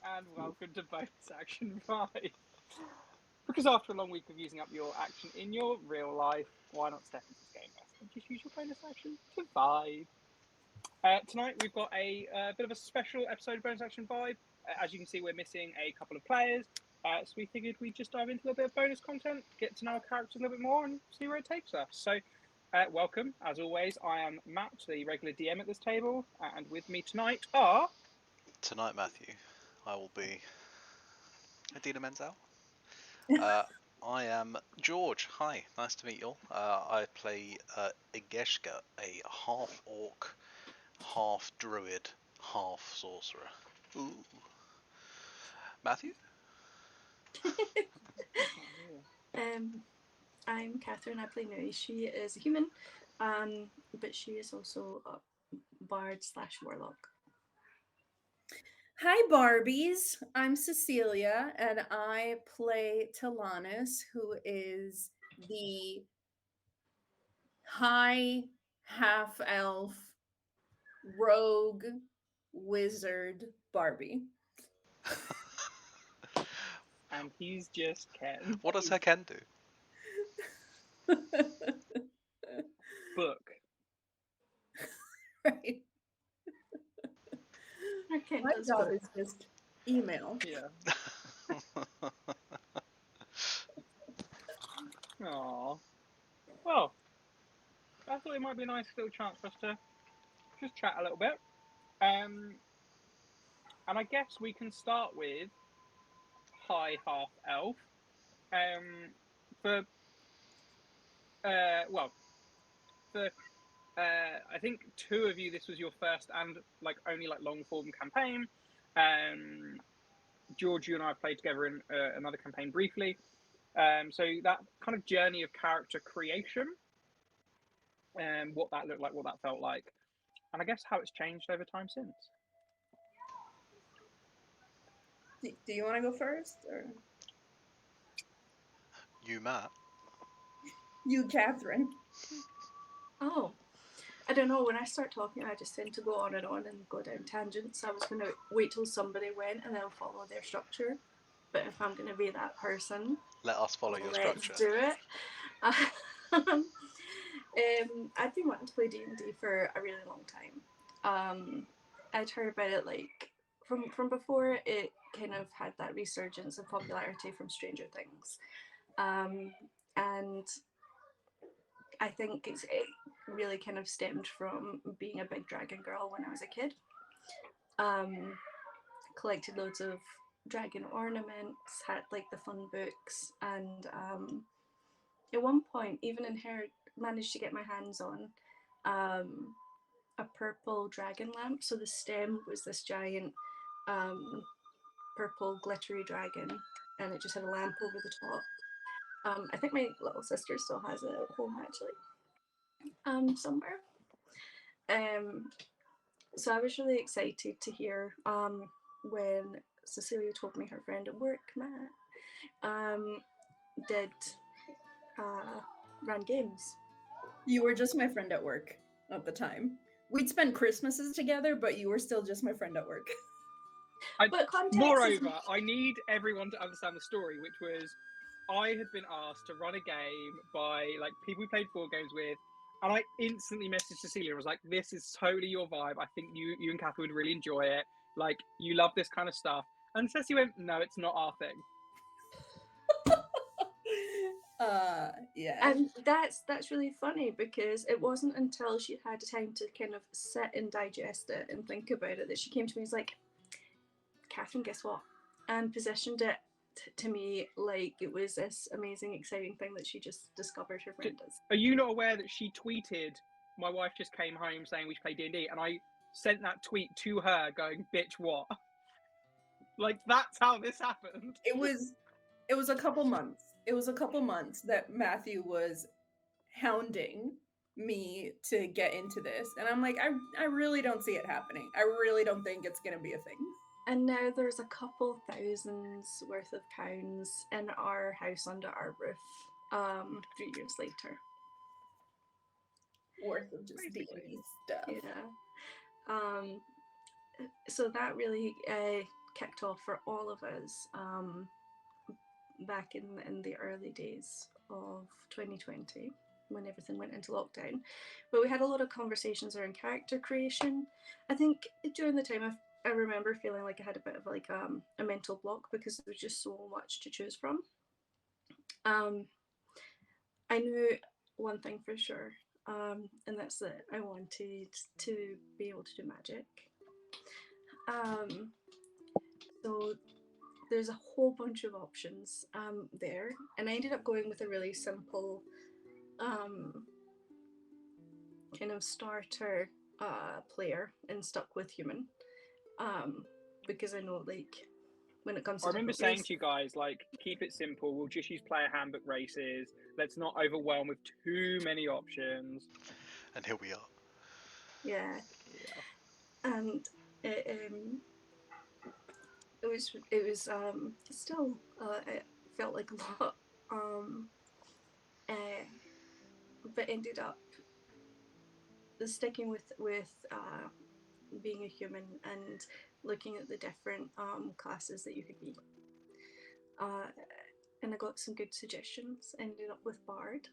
and welcome to Bonus Action 5. Because after a long week of using up your action in your real life, why not step into this game rest and just use your bonus action to vibe? Tonight we've got a bit of a special episode of Bonus Action Vibe. As you can see, we're missing a couple of players, so we figured we'd just dive into a little bit of bonus content, get to know our characters a little bit more, and see where it takes us. So, welcome. As always, I am Matt, the regular DM at this table, and with me tonight are... Tonight, Matthew, I will be Adina Menzel. I am George. Hi, nice to meet you all. I play Igeshka, a half-orc, half-druid, half-sorcerer. Ooh. Matthew? I'm Catherine. I play Nui. She is a human, but she is also a bard / warlock. Hi, Barbies. I'm Cecilia, and I play Talanis, who is the high half elf rogue wizard Barbie. And he's just Ken. What does her Ken do? Book. Right. Ken My does job both. is just email. Yeah. Aww. Well, I thought it might be a nice little chance for us to just chat a little bit. And I guess we can start with High Half Elf. For well, for I think two of you, this was your first and only long form campaign. George, you and I have played together in another campaign briefly. So that kind of journey of character creation, what that looked like, what that felt like, and I guess how it's changed over time since. Do you want to go first, or You, Matt? you, Catherine? Oh, I don't know. When I start talking, I just tend to go on and go down tangents. I was going to wait till somebody went and then follow their structure. But if I'm going to be that person, Let us follow your let's structure. do it. I'd been wanting to play D&D for a really long time. I'd heard about it from before it kind of had that resurgence of popularity from Stranger Things. And I think it really kind of stemmed from being a big dragon girl when I was a kid. Collected loads of dragon ornaments, had the fun books, and at one point even managed to get my hands on a purple dragon lamp. So the stem was this giant purple glittery dragon, and it just had a lamp over the top. I think my little sister still has it at home actually, somewhere. So I was really excited to hear when Cecilia told me her friend at work, Matt, did run games. You were just my friend at work at the time. We'd spend Christmases together, but you were still just my friend at work. Moreover, I need everyone to understand the story, which was I had been asked to run a game by people we played board games with, and I instantly messaged Cecilia and was like, "This is totally your vibe. I think you and Catherine would really enjoy it. You love this kind of stuff." And Ceci went, "No, it's not our thing." Yeah. And that's really funny because it wasn't until she had time to kind of sit and digest it and think about it that she came to me and was like, Catherine, guess what? And positioned it to me like it was this amazing, exciting thing that she just discovered her friend does. Are you not aware that she tweeted, "My wife just came home saying we should play D&D," and I sent that tweet to her going, "Bitch, what?" That's how this happened. It was a couple months. It was a couple months that Matthew was hounding me to get into this, and I'm like, I really don't see it happening. I really don't think it's gonna be a thing. And now there's a couple thousands worth of pounds in our house under our roof 3 years later. Worth of just D&D stuff. Yeah. So that really kicked off for all of us back in the early days of 2020 when everything went into lockdown. But we had a lot of conversations around character creation. I think during the time I remember feeling like I had a bit of like a mental block because there was just so much to choose from. I knew one thing for sure, and that's that I wanted to be able to do magic. So there's a whole bunch of options there, and I ended up going with a really simple kind of starter player and stuck with human, because I know like when it comes I to remember different saying race, to you guys, like, keep it simple. We'll just use player handbook races. Let's not overwhelm with too many options. And here we are. yeah, Yeah. and it was still it felt like a lot, uh, but ended up sticking with being a human and looking at the different classes that you could be. And I got some good suggestions. Ended up with Bard,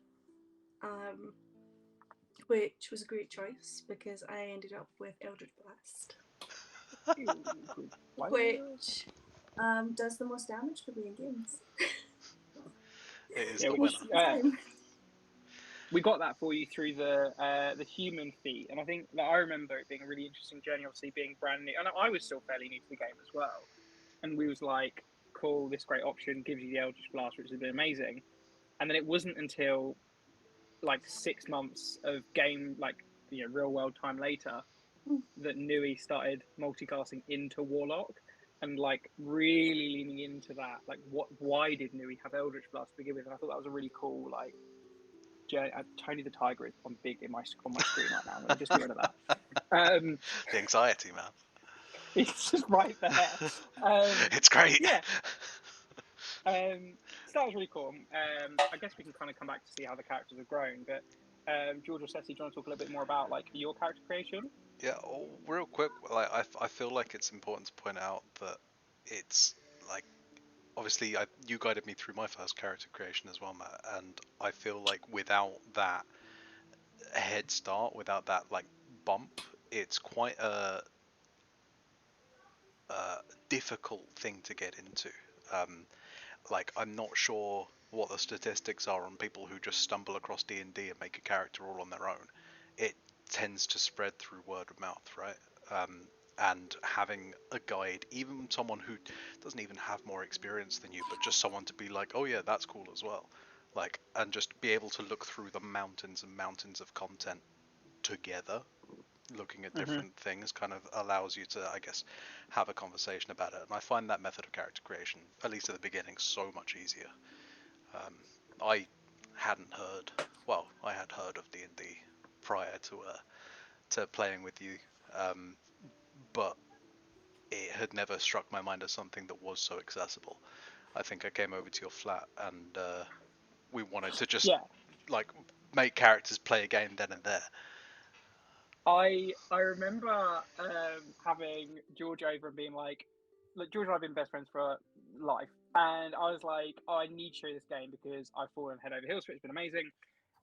which was a great choice because I ended up with Eldritch Blast, which does the most damage for me in games. It is Yeah, the which, winner. Most of the time. we got that for you through the human feat, and I think that I remember it being a really interesting journey. Obviously, being brand new, and I was still fairly new to the game as well. And we was like, "Cool, this great option gives you the Eldritch Blast, which has been amazing." And then it wasn't until like 6 months of game, like real world time later, that Nui started multicasting into Warlock, and like really leaning into that. Like, why did Nui have Eldritch Blast to begin with? And I thought that was a really cool like. Tony the Tiger is on big on my screen right now. I'm going to just get rid of that. The anxiety, man. It's just right there. It's great. Yeah. So that was really cool. I guess we can kind of come back to see how the characters have grown. But George or Ceci, do you want to talk a little bit more about like your character creation? Yeah, real quick, like I feel like it's important to point out that it's like obviously you guided me through my first character creation as well, Matt, and I feel like without that head start, without that like bump, it's quite a difficult thing to get into. Like I'm not sure what the statistics are on people who just stumble across D&D and make a character all on their own. It tends to spread through word of mouth, right? And having a guide, even someone who doesn't even have more experience than you, but just someone to be like, oh yeah, that's cool as well, like, and just be able to look through the mountains and mountains of content together, looking at different things, kind of allows you to, I guess, have a conversation about it. And I find that method of character creation, at least at the beginning, so much easier. I hadn't heard, well, I had heard of D&D prior to playing with you, but it had never struck my mind as something that was so accessible. I think I came over to your flat and we wanted to just like make characters play a game then and there. I remember having George over and being like, look, George and I have been best friends for life, and I was like, oh, I need to show you this game because I've fallen head over heels for it. It's been amazing.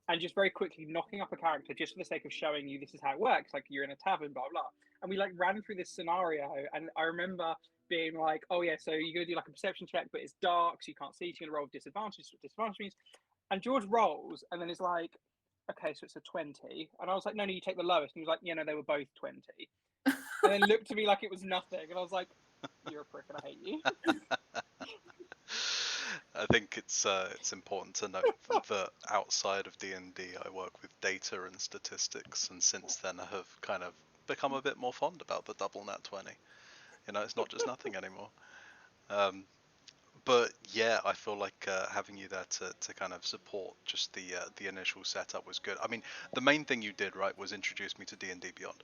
And just very quickly knocking up a character just for the sake of showing you this is how it works. Like, you're in a tavern, blah blah. And we like ran through this scenario, and I remember being like, oh yeah, so you're gonna do like a perception check, but it's dark, so you can't see. So you're gonna roll disadvantage. What disadvantage means. And George rolls, and then it's like, okay, so it's a 20. And I was like, no, you take the lowest. And he was like, yeah, no, they were both 20. And then looked at me like it was nothing. And I was like, you're a prick and I hate you. I think it's important to note that outside of D&D, I work with data and statistics, and since then I have kind of become a bit more fond about the double nat 20. You know, it's not just nothing anymore. But yeah, I feel like having you there to kind of support just the initial setup was good. I mean, the main thing you did, right, was introduce me to D&D Beyond,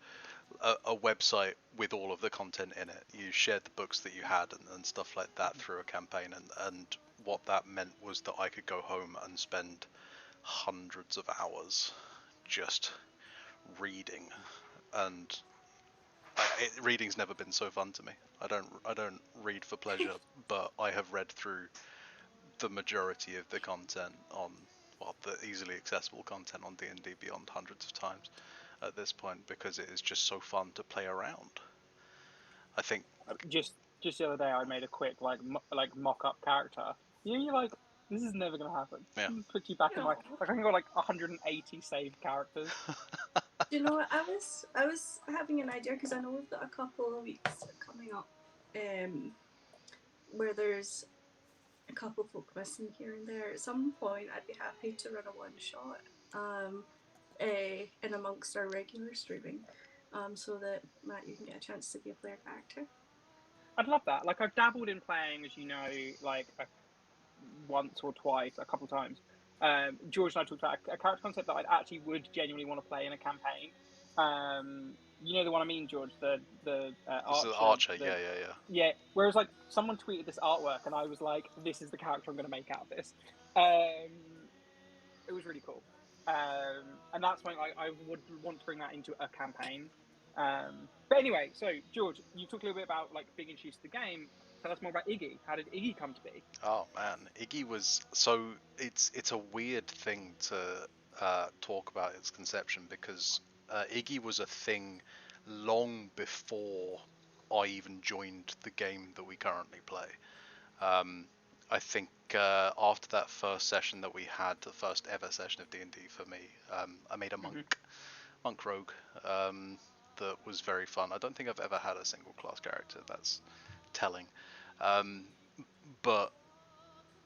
a website with all of the content in it. You shared the books that you had and stuff like that through a campaign, and what that meant was that I could go home and spend hundreds of hours just reading and Reading's never been so fun to me. I don't read for pleasure, but I have read through the majority of the content on, well, the easily accessible content on D&D Beyond hundreds of times at this point, because it is just so fun to play around. I think Just the other day, I made a quick like mock-up character. You're like, this is never gonna happen. Yeah. Put you back in my No. I think I got like 180 saved characters. Do you know what? I was having an idea because I know we've got a couple of weeks coming up, where there's a couple folk missing here and there. At some point, I'd be happy to run a one shot, in amongst our regular streaming, so that Matt, you can get a chance to be a player character. I'd love that. Like I've dabbled in playing, as you know, like once or twice, a couple of times. George and I talked about a character concept that I actually would genuinely want to play in a campaign. You know the one I mean, George, the archer. Yeah. Yeah. Whereas like someone tweeted this artwork, and I was like, "This is the character I'm going to make out of this." It was really cool, and that's why I would want to bring that into a campaign. But anyway, so George, you talked a little bit about like being introduced to the game. Tell us more about Iggy. How did Iggy come to be? Oh man, Iggy was it's a weird thing to talk about its conception, because Iggy was a thing long before I even joined the game that we currently play. I think after that first session that we had, the first ever session of D&D for me, I made a monk rogue that was very fun. I don't think I've ever had a single class character. That's telling. But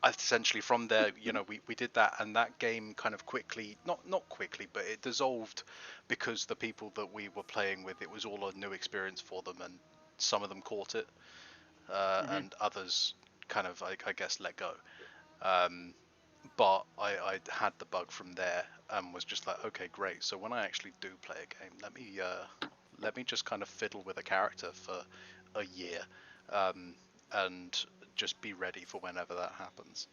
essentially from there, we did that, and that game kind of quickly, not quickly, but it dissolved, because the people that we were playing with, it was all a new experience for them, and some of them caught it, and others kind of, I guess, let go. But I had the bug from there, and was just like, okay, great. So when I actually do play a game, let me just kind of fiddle with a character for a year, and just be ready for whenever that happens.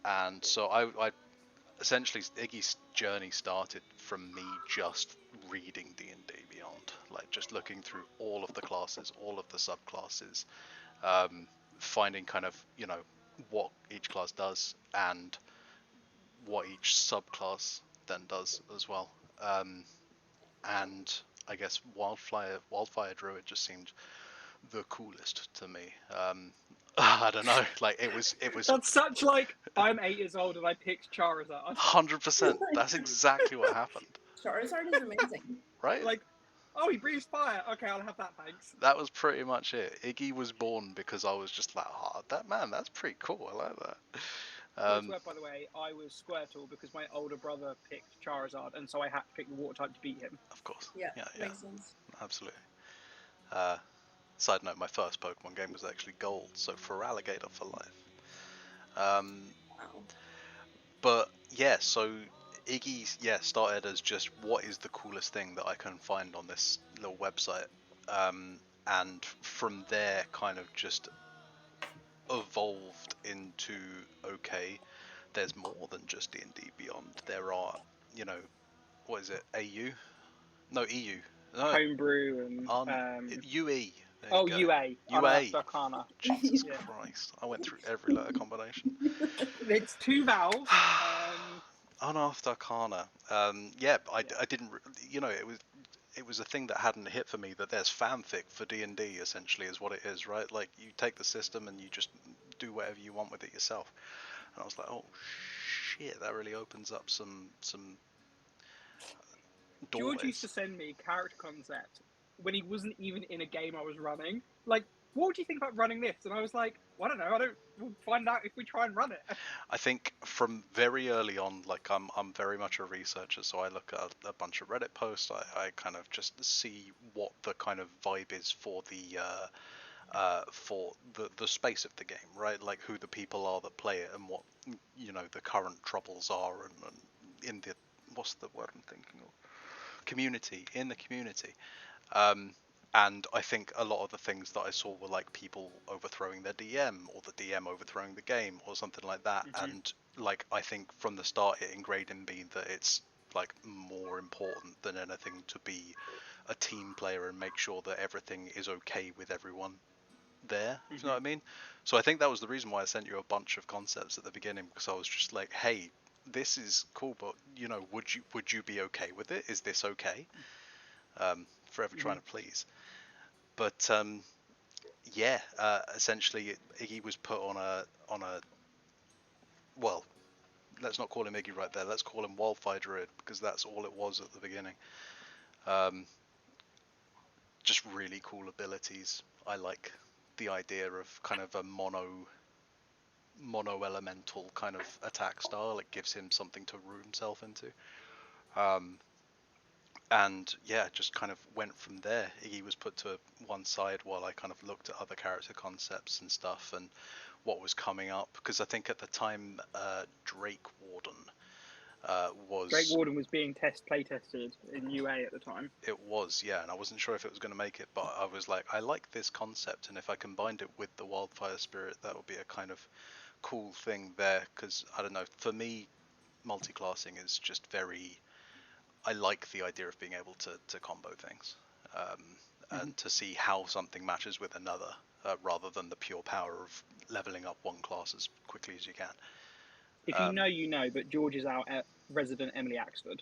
And so I essentially, Iggy's journey started from me just reading D&D Beyond, like just looking through all of the classes, all of the subclasses, finding kind of what each class does and what each subclass then does as well. And I guess Wildfire Druid just seemed the coolest to me. I don't know, like it was. That's such like, I'm 8 years old and I picked Charizard. 100%. That's exactly what happened. Charizard is amazing. Right? Like, oh, he breathes fire. Okay, I'll have that, thanks. That was pretty much it. Iggy was born because I was just like, oh, that's pretty cool. I like that. By the way, I was Squirtle because my older brother picked Charizard, and so I had to pick the water type to beat him. Of course. Yeah, makes sense. Absolutely. Side note, my first Pokemon game was actually Gold, so for Alligator for life. Wow. But yeah, so Iggy started as just what is the coolest thing that I can find on this little website, and from there kind of just evolved into, okay, there's more than just D&D Beyond. There are, what is it, AU? No, EU. No, Homebrew and UE. UA. Unearthed Arcana. Jesus Christ! I went through every letter combination. It's 2 vowels. Unearthed Arcana. I didn't. It was a thing that hadn't hit for me that there's fanfic for D&D, essentially, is what it is, right? Like, you take the system and you just do whatever you want with it yourself. And I was like, oh shit, that really opens up some doorways. George used to send me character concept when he wasn't even in a game I was running. Like, what would you think about running this? And I was like, well, I don't know. We'll find out if we try and run it. I think from very early on, like I'm very much a researcher, so I look at a bunch of Reddit posts. I kind of just see what the kind of vibe is for the space of the game, right? Like who the people are that play it, and what the current troubles are, and in the, what's the word I'm thinking of? In the community. And I think a lot of the things that I saw were like people overthrowing their DM, or the DM overthrowing the game, or something like that. And like, I think from the start it ingrained in me that it's like more important than anything to be a team player and make sure that everything is okay with everyone there. You know what I mean? So I think that was the reason why I sent you a bunch of concepts at the beginning, because I was just like, hey, this is cool, but would you be okay with it? Is this okay? Forever trying to please. But yeah, essentially Iggy was put on a well, let's not call him Iggy right there. Let's call him Wildfire Druid, because that's all it was at the beginning. Just really cool abilities. I like the idea of kind of a mono elemental kind of attack style. It gives him something to root himself into. And yeah, just kind of went from there. Iggy was put to one side while I kind of looked at other character concepts and stuff and what was coming up, because I think at the time Drake Warden was... Drake Warden was being play tested in UA at the time. It was, yeah, and I wasn't sure if it was going to make it, but I was like, I like this concept, and if I combined it with the Wildfire Spirit, that would be a kind of cool thing there, because, I don't know, for me, multi-classing is just very... I like the idea of being able to combo things, and to see how something matches with another, rather than the pure power of leveling up one class as quickly as you can. If you know, you know, but George is out at resident Emily Axford.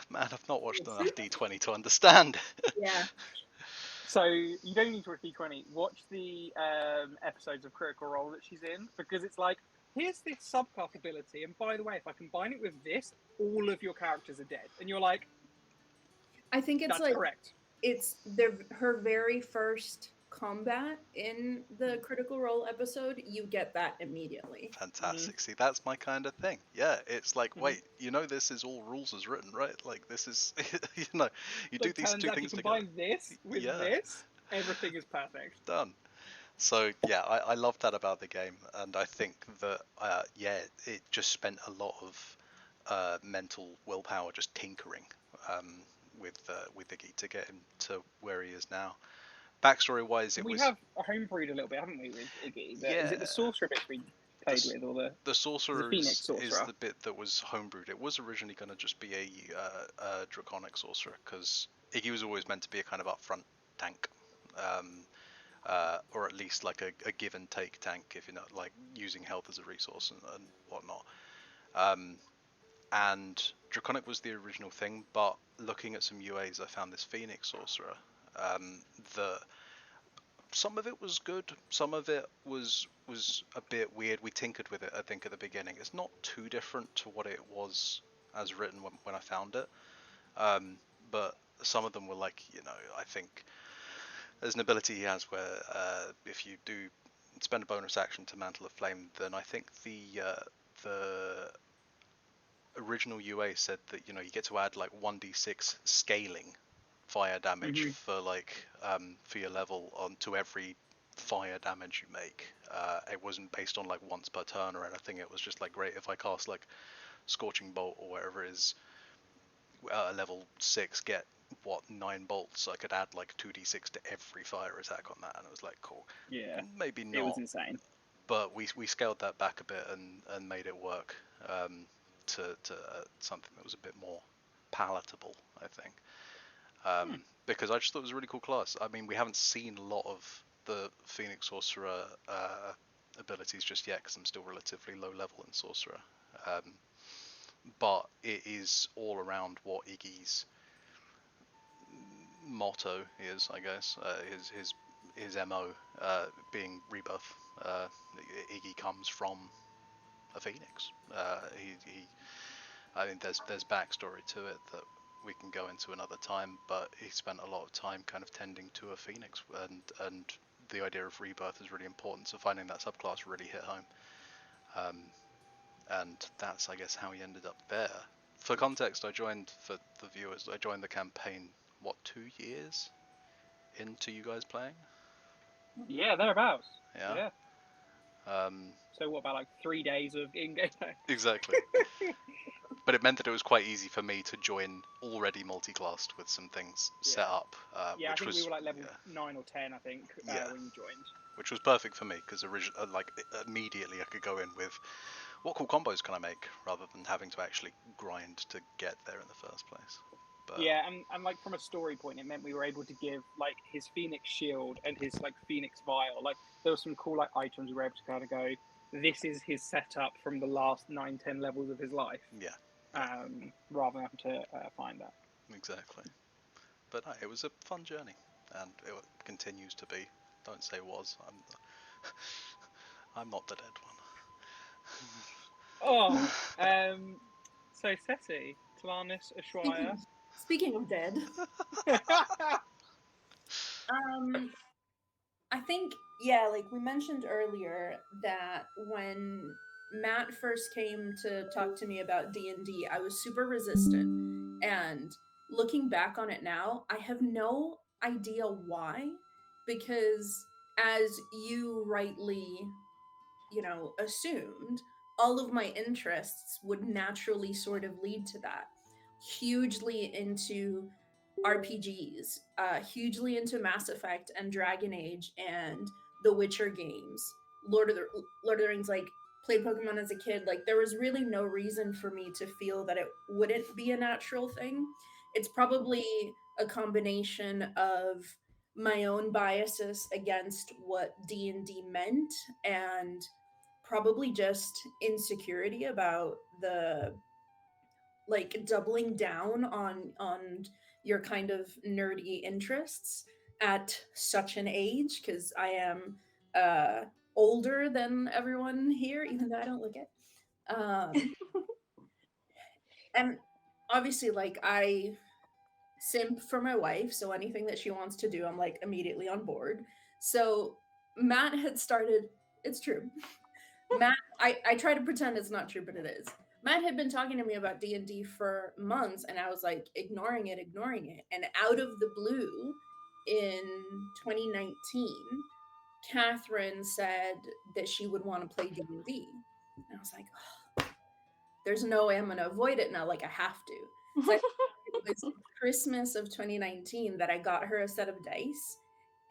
Man, I've not watched enough D20 to understand. Yeah. So you don't need to watch D20. Watch the episodes of Critical Role that she's in, because it's like, here's this subclass ability, and by the way, if I combine it with this, all of your characters are dead. And you're like, I think it's that's like correct. It's her very first combat in the Critical Role episode. You get that immediately. Fantastic. See, that's my kind of thing. Yeah, it's like, wait, this is all rules as written, right? Like, this is, you do these two things you together. combine this with this, everything is perfect. Done. So, yeah, I love that about the game, and I think that, it just spent a lot of mental willpower just tinkering with Iggy to get him to where he is now. Backstory-wise, we have homebrewed a little bit, haven't we, with Iggy? Is it the sorcerer bit we played with, or the sorcerer Phoenix sorcerer is the bit that was homebrewed. It was originally going to just be a draconic sorcerer, because Iggy was always meant to be a kind of upfront tank, or at least like a give and take tank, if you're not like using health as a resource and whatnot. And draconic was the original thing, but looking at some UAs, I found this Phoenix sorcerer. That some of it was good, some of it was a bit weird. We tinkered with it, I think, at the beginning. It's not too different to what it was as written when I found it, but some of them were like, I think there's an ability he has where if you do spend a bonus action to Mantle of Flame, then I think the original UA said that you get to add like 1d6 scaling fire damage for your level onto every fire damage you make. It wasn't based on like once per turn or anything. It was just like, great, if I cast like Scorching Bolt or whatever it is, level 6, get 9 bolts, I could add like 2d6 to every fire attack on that, and it was like, cool. Yeah, maybe not. It was insane. But we scaled that back a bit and made it work to something that was a bit more palatable, I think. Because I just thought it was a really cool class. I mean, we haven't seen a lot of the Phoenix Sorcerer abilities just yet, because I'm still relatively low level in Sorcerer. But it is all around what Iggy's motto is, I guess. His MO being rebirth. Iggy comes from a phoenix. I think there's backstory to it that we can go into another time, but he spent a lot of time kind of tending to a phoenix, and the idea of rebirth is really important, so finding that subclass really hit home. And that's, I guess, how he ended up there. For context, for the viewers, I joined the campaign, 2 years into you guys playing? Yeah, thereabouts. Yeah. So what about like 3 days of in-game time? Exactly. But it meant that it was quite easy for me to join already multi-classed with some things set up. I think we were like level 9 or 10, I think, when you joined. Which was perfect for me, because immediately I could go in with, what cool combos can I make, rather than having to actually grind to get there in the first place. But Yeah, and like from a story point, it meant we were able to give like his Phoenix shield and his like Phoenix vial. Like there were some cool like items we were able to kind of go. This is his setup from the last 9, 10 levels of his life. yeah, Rather than having to find that. exactly. But no, it was a fun journey, and it continues to be. Don't say was. I'm not the dead one. Oh, so Seti, Talanis, Ashwaya. Speaking of dead, I think, yeah, like we mentioned earlier, that when Matt first came to talk to me about D&D, I was super resistant. And looking back on it now, I have no idea why, because as you rightly, assumed, all of my interests would naturally sort of lead to that. Hugely into RPGs, hugely into Mass Effect and Dragon Age and the Witcher games, Lord of the Rings. Like, played Pokemon as a kid. Like, there was really no reason for me to feel that it wouldn't be a natural thing. It's probably a combination of my own biases against what D&D meant, and probably just insecurity about the, like, doubling down on your kind of nerdy interests at such an age, because I am uh older than everyone here, even though I don't look it. And obviously, like, I simp for my wife, so anything that she wants to do, I'm like immediately on board. So Matt had started, it's true. Matt, I try to pretend it's not true, but it is. Matt had been talking to me about D&D for months, and I was like ignoring it, ignoring it. And out of the blue, in 2019, Catherine said that she would want to play D&D. And I was like, oh, there's no way I'm going to avoid it now. Like, I have to. So it was Christmas of 2019 that I got her a set of dice.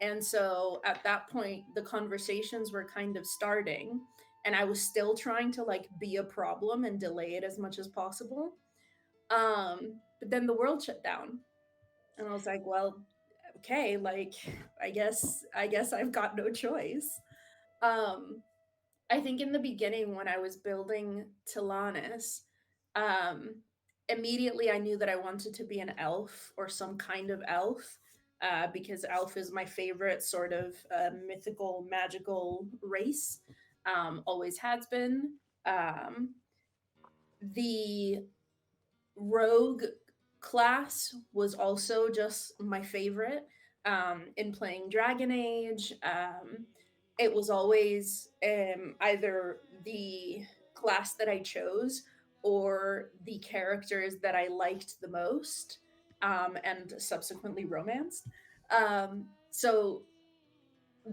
And so at that point, the conversations were kind of starting, and I was still trying to like be a problem and delay it as much as possible. But then the world shut down, and I was like, well, okay, like, I guess I've got no choice. Um, I think in the beginning when I was building Tilanus, um, immediately I knew that I wanted to be an elf or some kind of elf, because elf is my favorite sort of mythical, magical race. Always has been. The rogue class was also just my favorite. In playing Dragon Age, it was always either the class that I chose or the characters that I liked the most, and subsequently romanced. So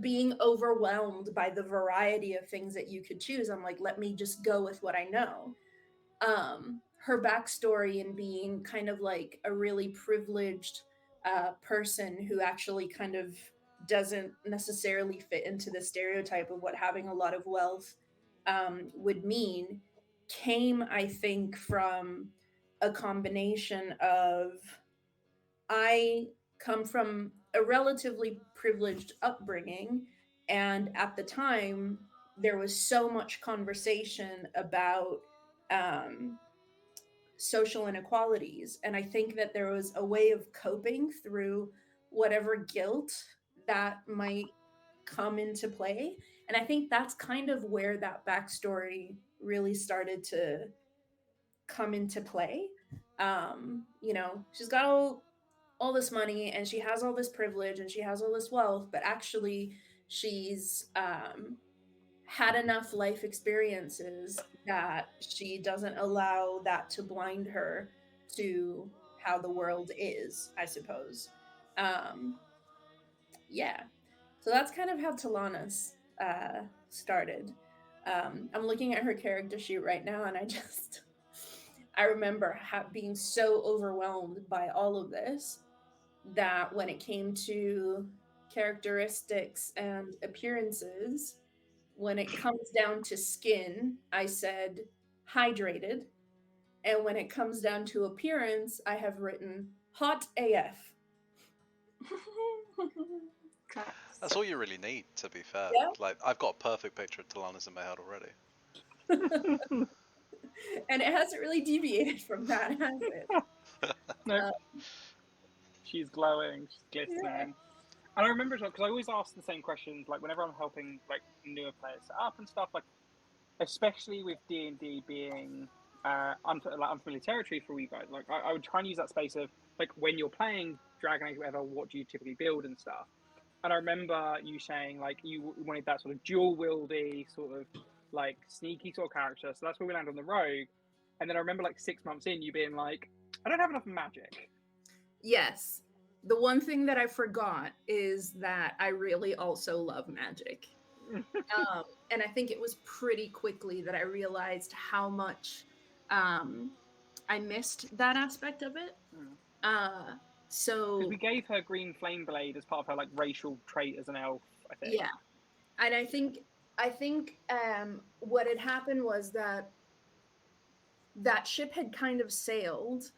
being overwhelmed by the variety of things that you could choose, I'm like, let me just go with what I know. Her backstory in being kind of like a really privileged person who actually kind of doesn't necessarily fit into the stereotype of what having a lot of wealth would mean, came, I think, from a combination of, I come from a relatively privileged upbringing, and at the time, there was so much conversation about um, social inequalities. And I think that there was a way of coping through whatever guilt that might come into play. And I think that's kind of where that backstory really started to come into play. She's got all this money, and she has all this privilege, and she has all this wealth, but actually she's had enough life experiences that she doesn't allow that to blind her to how the world is, I suppose. Um, yeah. So that's kind of how Talanas started. I'm looking at her character sheet right now, and I remember being so overwhelmed by all of this that when it came to characteristics and appearances, when it comes down to skin, I said hydrated. And when it comes down to appearance, I have written Hot AF. That's all you really need, to be fair. Yeah. Like, I've got a perfect picture of Talanis in my head already. And it hasn't really deviated from that, has it? No, she's glowing, she's glistening. Yeah. And I remember as well, because I always ask the same questions, like whenever I'm helping like newer players set up and stuff, like especially with D&D being unfamiliar territory for you guys. Like I would try and use that space of like when you're playing Dragon Age, whatever, what do you typically build and stuff. And I remember you saying like you wanted that sort of dual wieldy sort of like sneaky sort of character. So that's where we land on the rogue. And then I remember like 6 months in, you being like, I don't have enough magic. Yes. The one thing that I forgot is that I really also love magic. And I think it was pretty quickly that I realized how much I missed that aspect of it. So because we gave her green flame blade as part of her like racial trait as an elf, I think. yeah, and I think what had happened was that ship had kind of sailed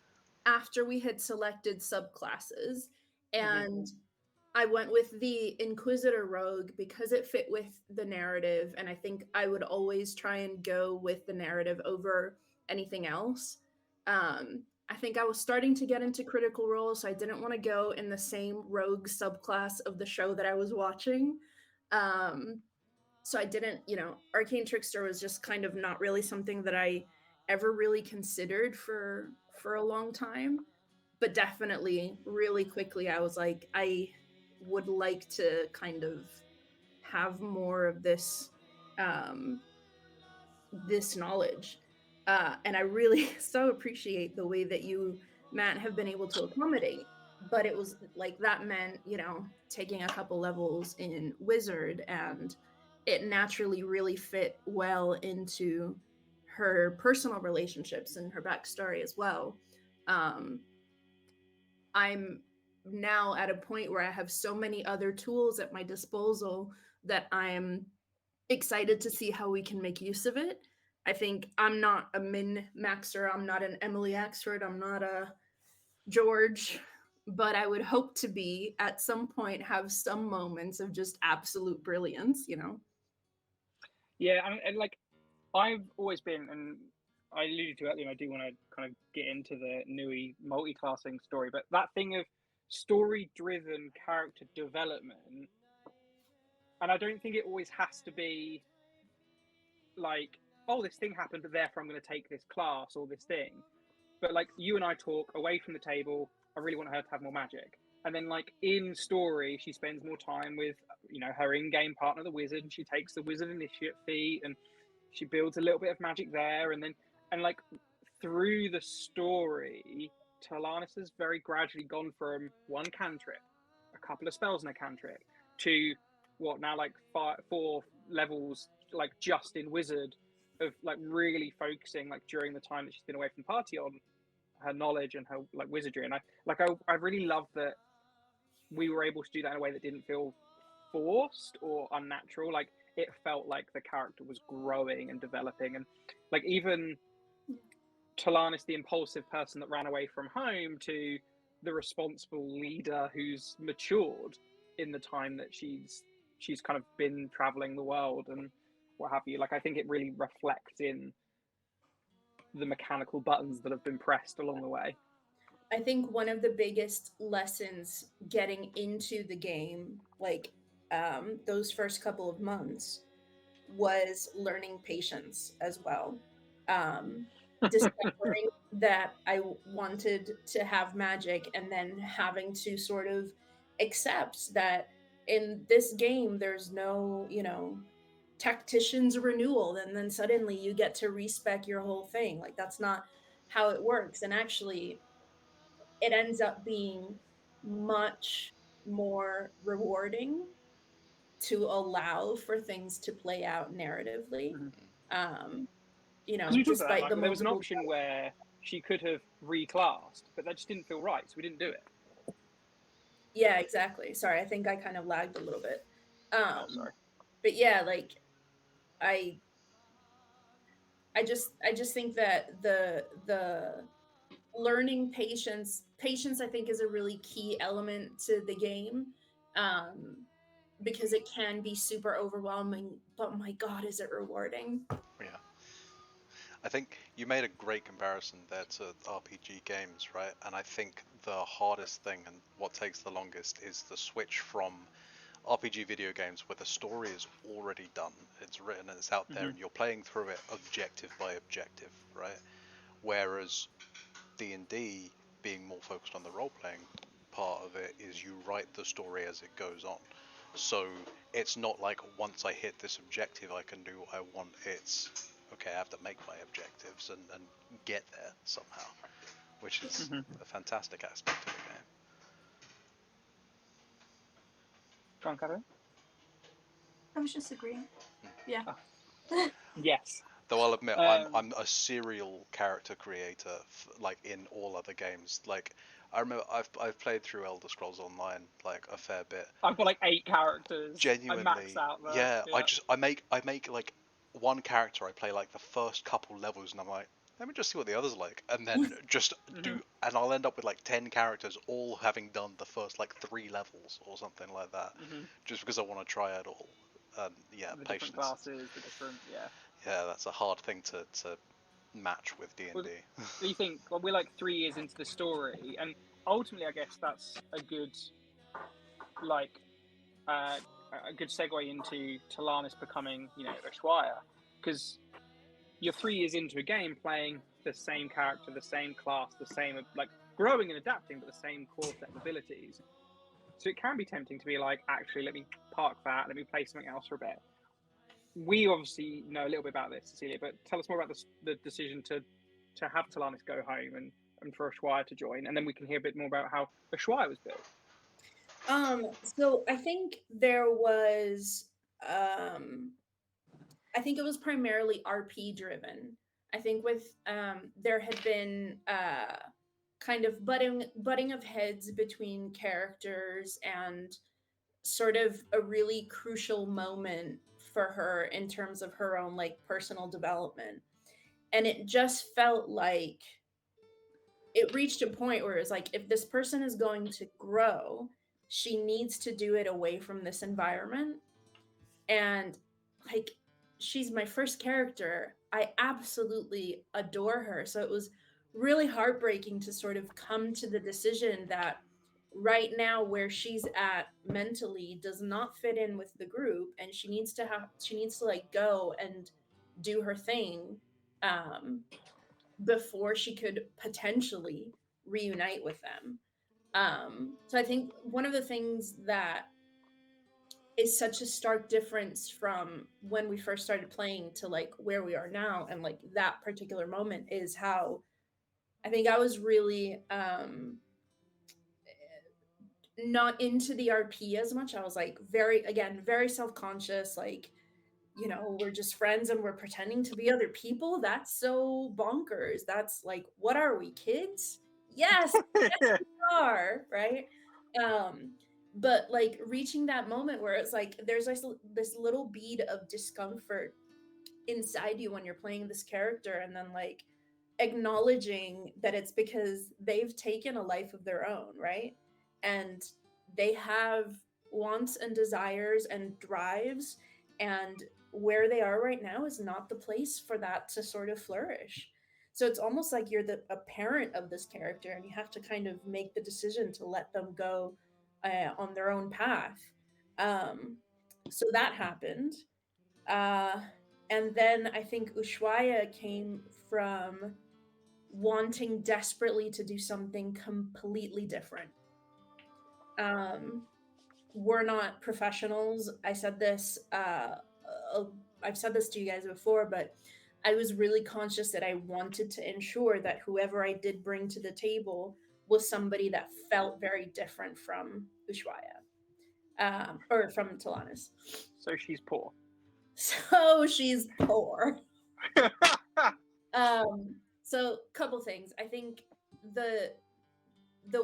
after we had selected subclasses, and I went with the Inquisitor Rogue because it fit with the narrative, and I think I would always try and go with the narrative over anything else. I think I was starting to get into Critical Role, so I didn't want to go in the same rogue subclass of the show that I was watching. So I didn't, Arcane Trickster was just kind of not really something that I ever really considered for a long time. But definitely, really quickly, I was like, I would like to kind of have more of this this knowledge, and I really so appreciate the way that you, Matt, have been able to accommodate. But it was like that meant taking a couple levels in Wizard, and it naturally really fit well into her personal relationships and her backstory as well. I'm now at a point where I have so many other tools at my disposal that I'm excited to see how we can make use of it. I think I'm not a min maxer, I'm not an Emily Axford, I'm not a George, but I would hope to be at some point, have some moments of just absolute brilliance, Yeah, and like I've always been, and I alluded to it, I do want to kind of get into the Nui multi-classing story, but that thing of story-driven character development, and I don't think it always has to be like, oh, this thing happened, but therefore I'm going to take this class or this thing. But like you and I talk away from the table, I really want her to have more magic. And then like in story, she spends more time with, her in-game partner, the wizard, and she takes the wizard initiate feat and she builds a little bit of magic there. And like through the story, Talanis has very gradually gone from one cantrip, a couple of spells in a cantrip, to what now like 4 levels, like just in wizard, of like really focusing like during the time that she's been away from the party on her knowledge and her like wizardry. And I really love that we were able to do that in a way that didn't feel forced or unnatural. Like it felt like the character was growing and developing, and like even Talanis, the impulsive person that ran away from home, to the responsible leader who's matured in the time that she's kind of been traveling the world and what have you. Like I think it really reflects in the mechanical buttons that have been pressed along the way. I think one of the biggest lessons getting into the game, like those first couple of months, was learning patience as well. Discovering that I wanted to have magic, and then having to sort of accept that in this game there's no, tactician's renewal, and then suddenly you get to respec your whole thing. Like that's not how it works. And actually it ends up being much more rewarding to allow for things to play out narratively. Um, Because we talked about that, despite like the there was an multiple. option where she could have reclassed, but that just didn't feel right, so we didn't do it. Yeah, exactly. Sorry, I think I kind of lagged a little bit. Sorry. But yeah, like I just think that the learning patience. Patience, I think, is a really key element to the game, because it can be super overwhelming, but my God, is it rewarding. Yeah. I think you made a great comparison there to RPG games, right? And I think the hardest thing and what takes the longest is the switch from RPG video games where the story is already done, it's written and it's out there, and you're playing through it objective by objective, right? Whereas D&D, being more focused on the role-playing part of it, is you write the story as it goes on. So it's not like once I hit this objective I can do what I want. It's okay, I have to make my objectives and get there somehow, which is a fantastic aspect of the game. John Catherine? I was just agreeing. Yeah. Yes. Though I'll admit, Um, I'm a serial character creator, like in all other games. Like I remember I've played through Elder Scrolls Online like a fair bit. I've got like 8 characters. Genuinely, I max out there. yeah. I make like one character. I play like the first couple levels, and I'm like, let me just see what the others like, and then just do. And I'll end up with like 10 characters, all having done the first like 3 levels or something like that, just because I want to try it all. Yeah, the patience. different classes, the different Yeah, that's a hard thing to match with D&D. Well, do you think? Well, we're like 3 years into the story, and ultimately, I guess that's a good like a good segue into Talanis becoming, Ushuaia, because you're 3 years into a game playing the same character, the same class, the same like growing and adapting, but the same core set of abilities. So it can be tempting to be like, actually, let me park that, let me play something else for a bit. We obviously know a little bit about this, Cecilia, but tell us more about the decision to have Talanis go home and for Ushuaia to join, and then we can hear a bit more about how Ushuaia was built. So I think there was, I think it was primarily RP driven. I think with there had been kind of butting of heads between characters and sort of a really crucial moment for her in terms of her own like personal development. And it just felt like it reached a point where it's like, if this person is going to grow, she needs to do it away from this environment. And like, she's my first character. I absolutely adore her. So it was really heartbreaking to sort of come to the decision that right now where she's at mentally does not fit in with the group, and she needs to like go and do her thing before she could potentially reunite with them. So I think one of the things that is such a stark difference from when we first started playing to like where we are now, and like that particular moment, is how I think I was really not into the RP as much. I was like very self-conscious, like, we're just friends and we're pretending to be other people. That's so bonkers. That's like, what are we, kids? Yes, yes we are, right? But like reaching that moment where it's like there's this little bead of discomfort inside you when you're playing this character, and then like acknowledging that it's because they've taken a life of their own, right? And they have wants and desires and drives, and where they are right now is not the place for that to sort of flourish. So it's almost like you're a parent of this character, and you have to kind of make the decision to let them go on their own path. So that happened. Uh, and then I think Ushuaia came from wanting desperately to do something completely different. We're not professionals. I've said this to you guys before, but I was really conscious that I wanted to ensure that whoever I did bring to the table was somebody that felt very different from Ushuaia, or from Talanis. So she's poor. So she's poor. So couple things. I think the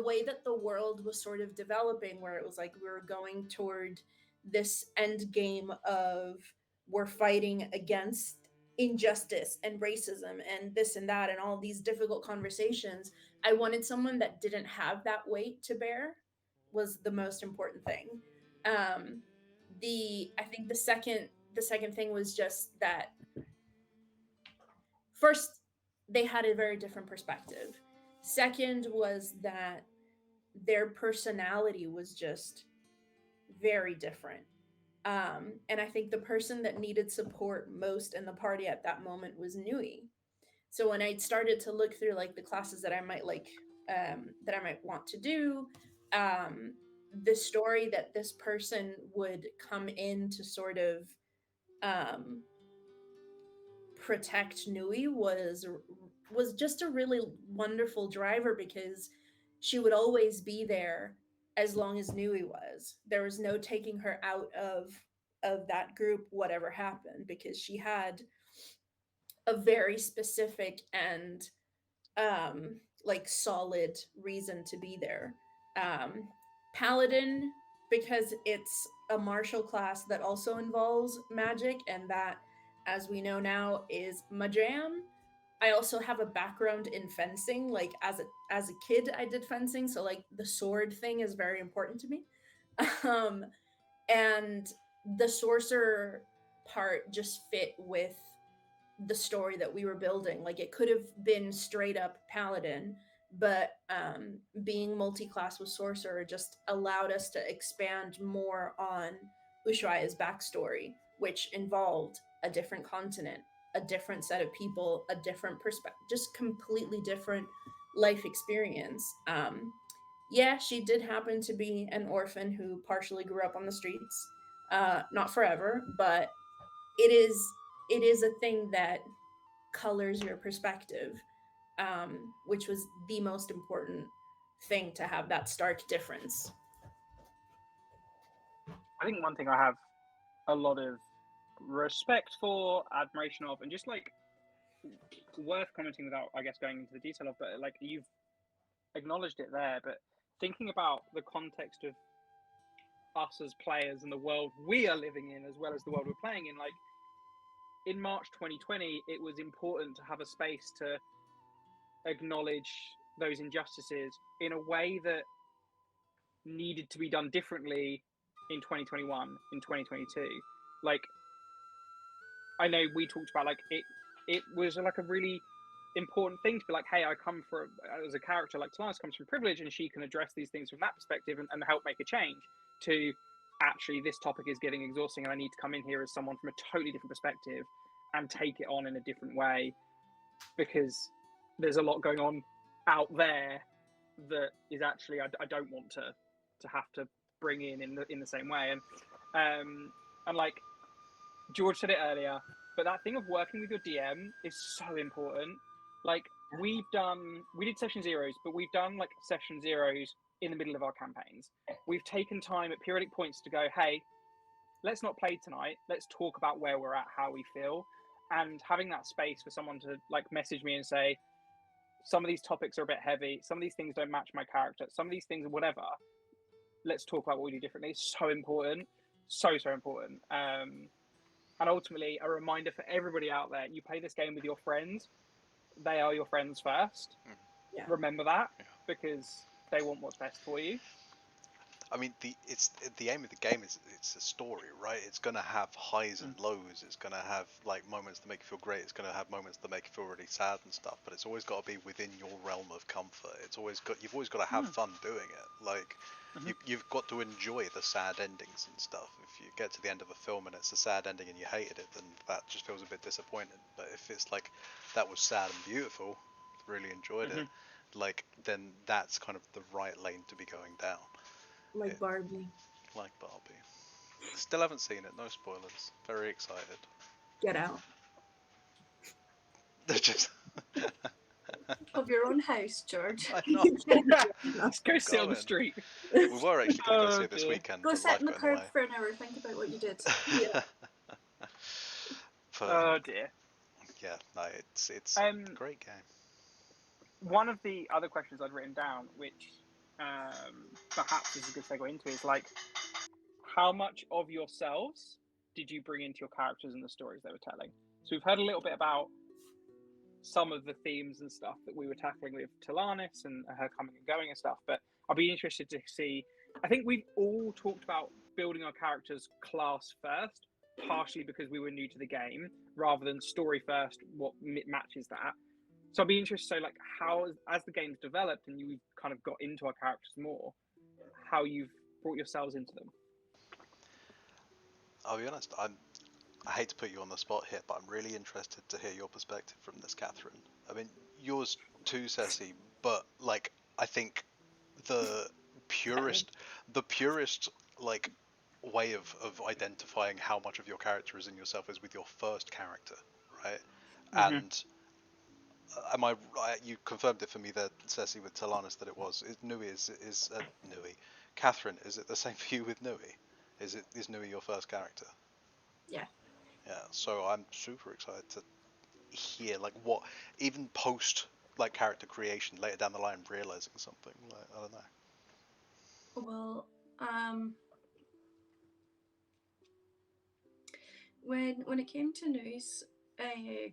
way that the world was sort of developing, where it was like we were going toward this end game of we're fighting against injustice and racism and this and that and all these difficult conversations. I wanted someone that didn't have that weight to bear was the most important thing. I think the second thing was just that first, they had a very different perspective. Second was that their personality was just very different. And I think the person that needed support most in the party at that moment was Nui. So when I started to look through like the classes that I might that I might want to do, um, the story that this person would come in to sort of um, protect Nui was just a really wonderful driver because she would always be there as long as Nui was. There was no taking her out of that group whatever happened because she had a very specific and like solid reason to be there. Um Paladin, because it's a martial class that also involves magic, and that, as we know now, is my jam. I also have a background in fencing. Like as a kid, I did fencing, so like the sword thing is very important to me. Um, and the sorcerer part just fit with the story that we were building. Like it could have been straight up paladin, but being multi-class with sorcerer just allowed us to expand more on Ushuaia's backstory, which involved a different continent, a different set of people, a different perspective, just completely different life experience. Yeah, she did happen to be an orphan who partially grew up on the streets. Not forever, but it is it is a thing that colors your perspective, which was the most important thing to have that stark difference. I think one thing I have a lot of respect for, admiration of, and just like worth commenting without, I guess, going into the detail of, but like you've acknowledged it there, but thinking about the context of us as players and the world we are living in, as well as the world we're playing in, like in March 2020, it was important to have a space to acknowledge those injustices in a way that needed to be done differently in 2021, in 2022. Like, I know we talked about like it was like a really important thing to be like, hey, I come from, as a character like Talanis comes from privilege, and she can address these things from that perspective and help make a change. To actually, this topic is getting exhausting, and I need to come in here as someone from a totally different perspective and take it on in a different way, because there's a lot going on out there that is actually I don't want to have to bring in the same way. And like George said it earlier, but that thing of working with your DM is so important. Like we did session zeros, but we've done like session zeros in the middle of our campaigns. We've taken time at periodic points to go, hey, let's not play tonight. Let's talk about where we're at, how we feel, and having that space for someone to like message me and say, some of these topics are a bit heavy. Some of these things don't match my character. Some of these things are whatever. Let's talk about what we do differently. It's so important. So important. And ultimately, a reminder for everybody out there: you play this game with your friends. They are your friends first. Yeah. Remember that, because they want what's best for you. I mean, the aim of the game is it's a story, right? It's gonna have highs and lows. It's gonna have like moments that make you feel great. It's gonna have moments that make you feel really sad and stuff. But it's always got to be within your realm of comfort. You've always got to have fun doing it. Like you've got to enjoy the sad endings and stuff. If you get to the end of a film and it's a sad ending and you hated it, then that just feels a bit disappointing. But if it's like that was sad and beautiful, really enjoyed it, like then that's kind of the right lane to be going down. Like Barbie. Like Barbie. Still haven't seen it, no spoilers. Very excited. Get out. Just Of your own house, George. I know. Let's go sit on the street. We were actually going to go see it this dear. weekend. Go but sit life in the got in curb for an hour. Think about what you did. Yeah. But, Oh dear. yeah, no, it's a great game. One of the other questions I'd written down, which perhaps is a good segue into, is like, how much of yourselves did you bring into your characters and the stories they were telling? So we've heard a little bit about some of the themes and stuff that we were tackling with Talanis and her coming and going and stuff, but I'll be interested to see. I think we've all talked about building our characters class first, partially because we were new to the game, rather than story first, what matches that. So I'll be interested to say, like, how, as the game's developed and you've kind of got into our characters more, how you've brought yourselves into them. I'll be honest, I hate to put you on the spot here, but I'm really interested to hear your perspective from this, Catherine. I mean, yours too, Ceci, but like, I think the purest, like, way of identifying how much of your character is in yourself is with your first character, right? Mm-hmm. And am I right? You confirmed it for me there, Ceci, with Talanis, that it was. Nui is Nui. Catherine, is it the same for you with Nui? Is Nui your first character? Yeah. Yeah, so I'm super excited to hear like what, even post like character creation later down the line, realizing something. Like, I don't know. Well, when it came to Nui's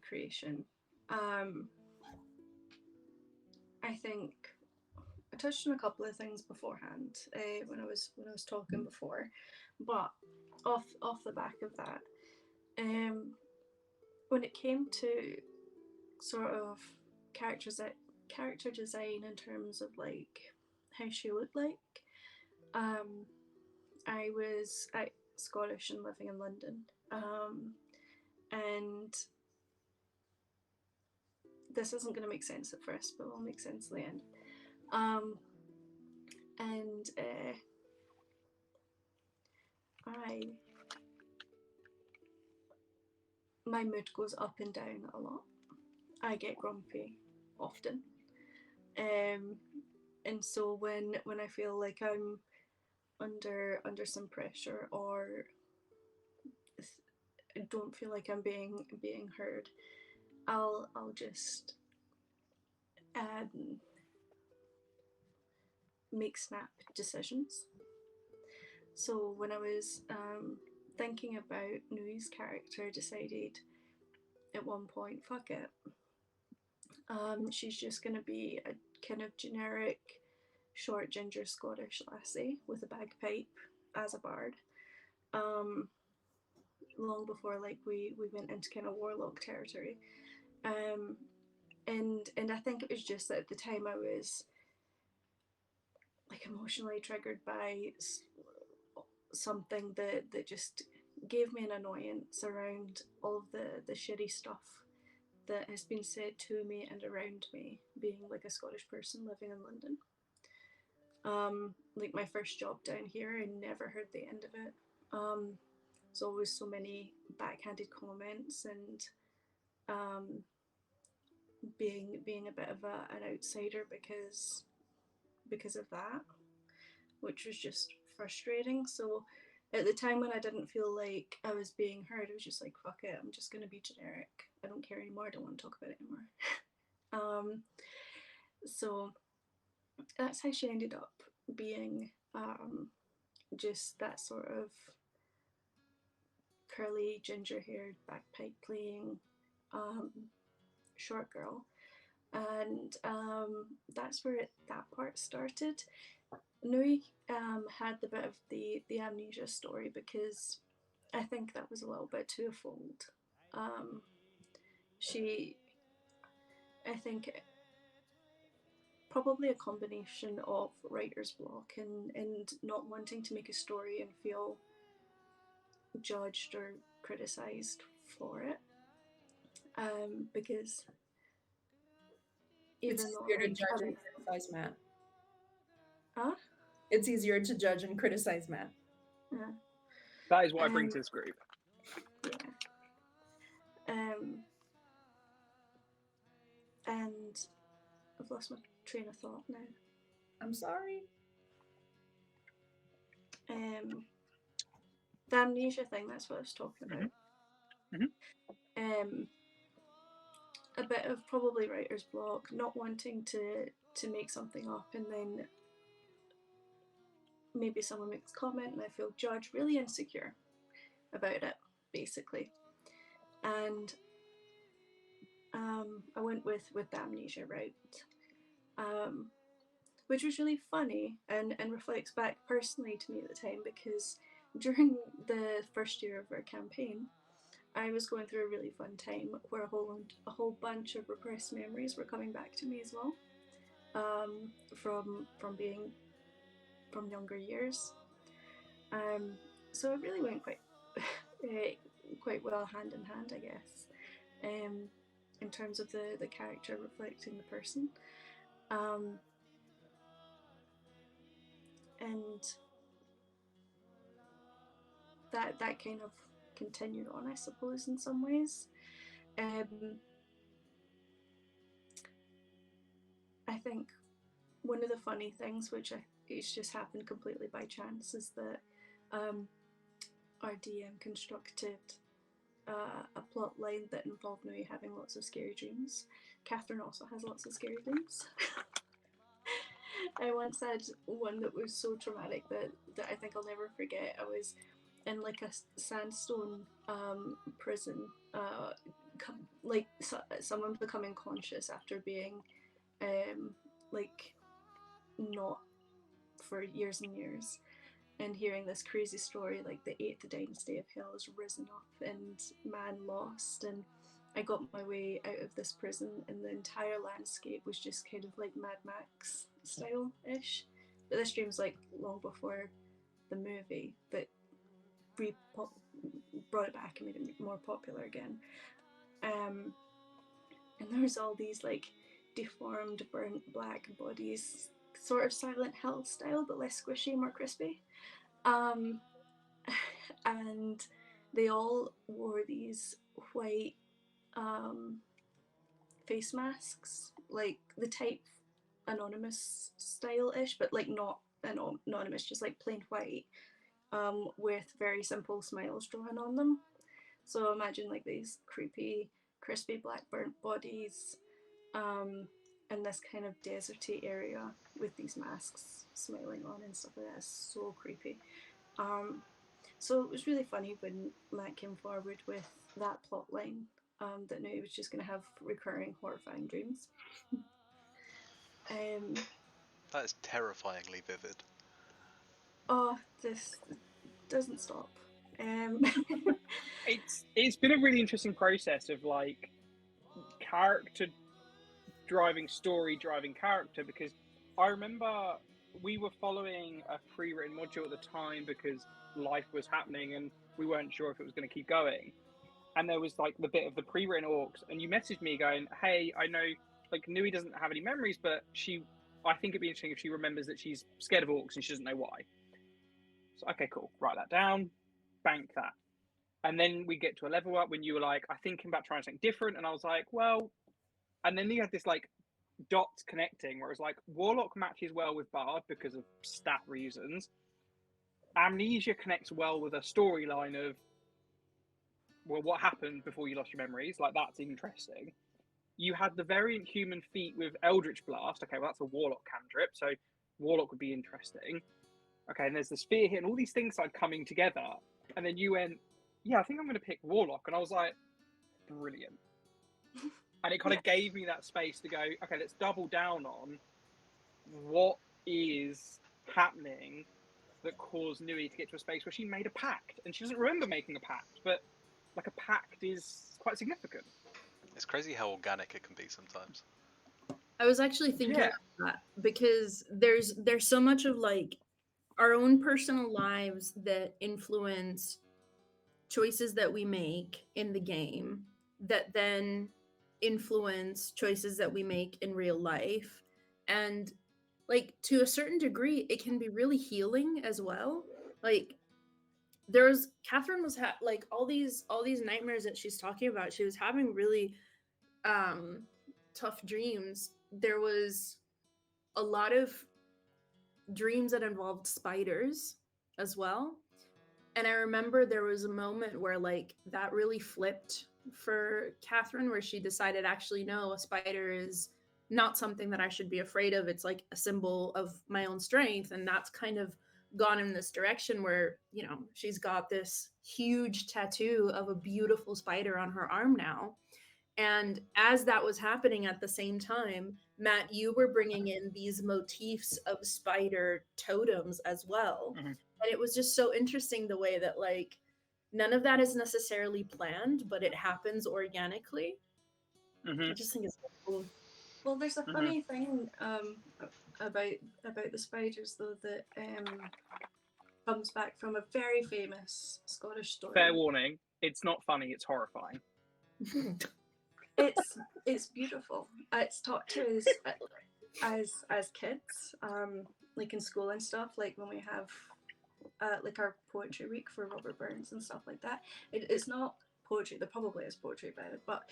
creation, I think I touched on a couple of things beforehand when I was talking before, but off the back of that, when it came to sort of character design in terms of like how she looked like, I was Scottish and living in London, and this isn't going to make sense at first, but it'll make sense at the end. And my mood goes up and down a lot. I get grumpy often, and so when I feel like I'm under some pressure, or I don't feel like I'm being heard, I'll just make snap decisions. So when I was thinking about Nui's character, I decided at one point, fuck it. She's just going to be a kind of generic, short, ginger Scottish lassie with a bagpipe as a bard. Long before like we went into kind of warlock territory. And I think it was just that at the time I was like emotionally triggered by something that just gave me an annoyance around all of the shitty stuff that has been said to me and around me, being like a Scottish person living in London. Like my first job down here, I never heard the end of it. There's always so many backhanded comments and being a bit of an outsider because of that, which was just frustrating. So at the time when I didn't feel like I was being heard, I was just like, fuck it, I'm just gonna be generic. I don't care anymore, I don't want to talk about it anymore. So that's how she ended up being just that sort of curly, ginger haired, bagpipe playing short girl. And that's where that part started. Nui had the bit of the amnesia story because I think that was a little bit twofold. I think probably a combination of writer's block and not wanting to make a story and feel judged or criticised for it. Because even it's though easier to like, judge and criticize Matt. Huh? It's easier to judge and criticize Matt. Yeah. That is what I bring to this group. Yeah. And I've lost my train of thought now. I'm sorry. The amnesia thing, that's what I was talking about. Mm-hmm. A bit of probably writer's block, not wanting to make something up and then maybe someone makes a comment and I feel judged, really insecure about it, basically. And I went with the amnesia route, which was really funny and reflects back personally to me at the time, because during the first year of our campaign, I was going through a really fun time where a whole bunch of repressed memories were coming back to me as well, from being from younger years. So it really went quite well hand in hand, I guess, in terms of the character reflecting the person, and that kind of continued on, I suppose, in some ways. I think one of the funny things, it's just happened completely by chance, is that our DM constructed a plot line that involved Nui having lots of scary dreams. Catherine also has lots of scary dreams. I once had one that was so traumatic that I think I'll never forget. I was in like a sandstone prison, someone becoming conscious after being like not for years and years, and hearing this crazy story like the eighth dynasty of hell has risen up and man lost, and I got my way out of this prison and the entire landscape was just kind of like Mad Max style ish. But this dream's like long before the movie that brought it back and made it more popular again. And there was all these like deformed, burnt black bodies, sort of Silent Hill style, but less squishy, more crispy. And they all wore these white face masks, like the type anonymous style-ish, but like not anonymous, just like plain white, with very simple smiles drawn on them. So imagine like these creepy, crispy black burnt bodies, in this kind of deserty area with these masks smiling on and stuff like that. It's so creepy. So it was really funny when Matt came forward with that plot line, that knew he was just going to have recurring horrifying dreams. That is terrifyingly vivid. Oh, this doesn't stop. It's been a really interesting process of like character driving story driving character, because I remember we were following a pre-written module at the time because life was happening and we weren't sure if it was going to keep going, and there was like the bit of the pre-written orcs, and you messaged me going, hey, I know like Nui doesn't have any memories, but I think it'd be interesting if she remembers that she's scared of orcs and she doesn't know why. So okay, cool, write that down, bank that. And then we get to a level up when you were like, I'm thinking about trying something different, and I was like, well, and then you had this like dots connecting where it was like Warlock matches well with Bard because of stat reasons. Amnesia connects well with a storyline of, well, what happened before you lost your memories? Like, that's interesting. You had the variant human feat with Eldritch Blast. Okay, well, that's a Warlock cantrip, so Warlock would be interesting. Okay, and there's the Sphere here, and all these things started coming together. And then you went, yeah, I think I'm going to pick Warlock. And I was like, brilliant. And it kind of gave me that space to go, okay, let's double down on what is happening that caused Nui to get to a space where she made a pact. And she doesn't remember making a pact, but like a pact is quite significant. It's crazy how organic it can be sometimes. I was actually thinking of that because there's so much of like our own personal lives that influence choices that we make in the game that then influence choices that we make in real life. And like to a certain degree it can be really healing as well. Like Catherine was like all these nightmares that she's talking about, she was having really tough dreams. There was a lot of dreams that involved spiders as well. And I remember there was a moment where like that really flipped for Catherine, where she decided, actually, no, a spider is not something that I should be afraid of. It's like a symbol of my own strength. And that's kind of gone in this direction where, you know, she's got this huge tattoo of a beautiful spider on her arm now. And as that was happening at the same time, Matt, you were bringing in these motifs of spider totems as well. Mhm. And it was just so interesting the way that, like, none of that is necessarily planned, but it happens organically. I just think it's so cool. Well, there's a Mhm. funny thing about the spiders though that comes back from a very famous Scottish story. Fair warning, it's not funny, it's horrifying. It's beautiful. It's taught to us as kids, like in school and stuff. Like when we have like our poetry week for Robert Burns and stuff like that. It's not poetry. There probably is poetry about it, but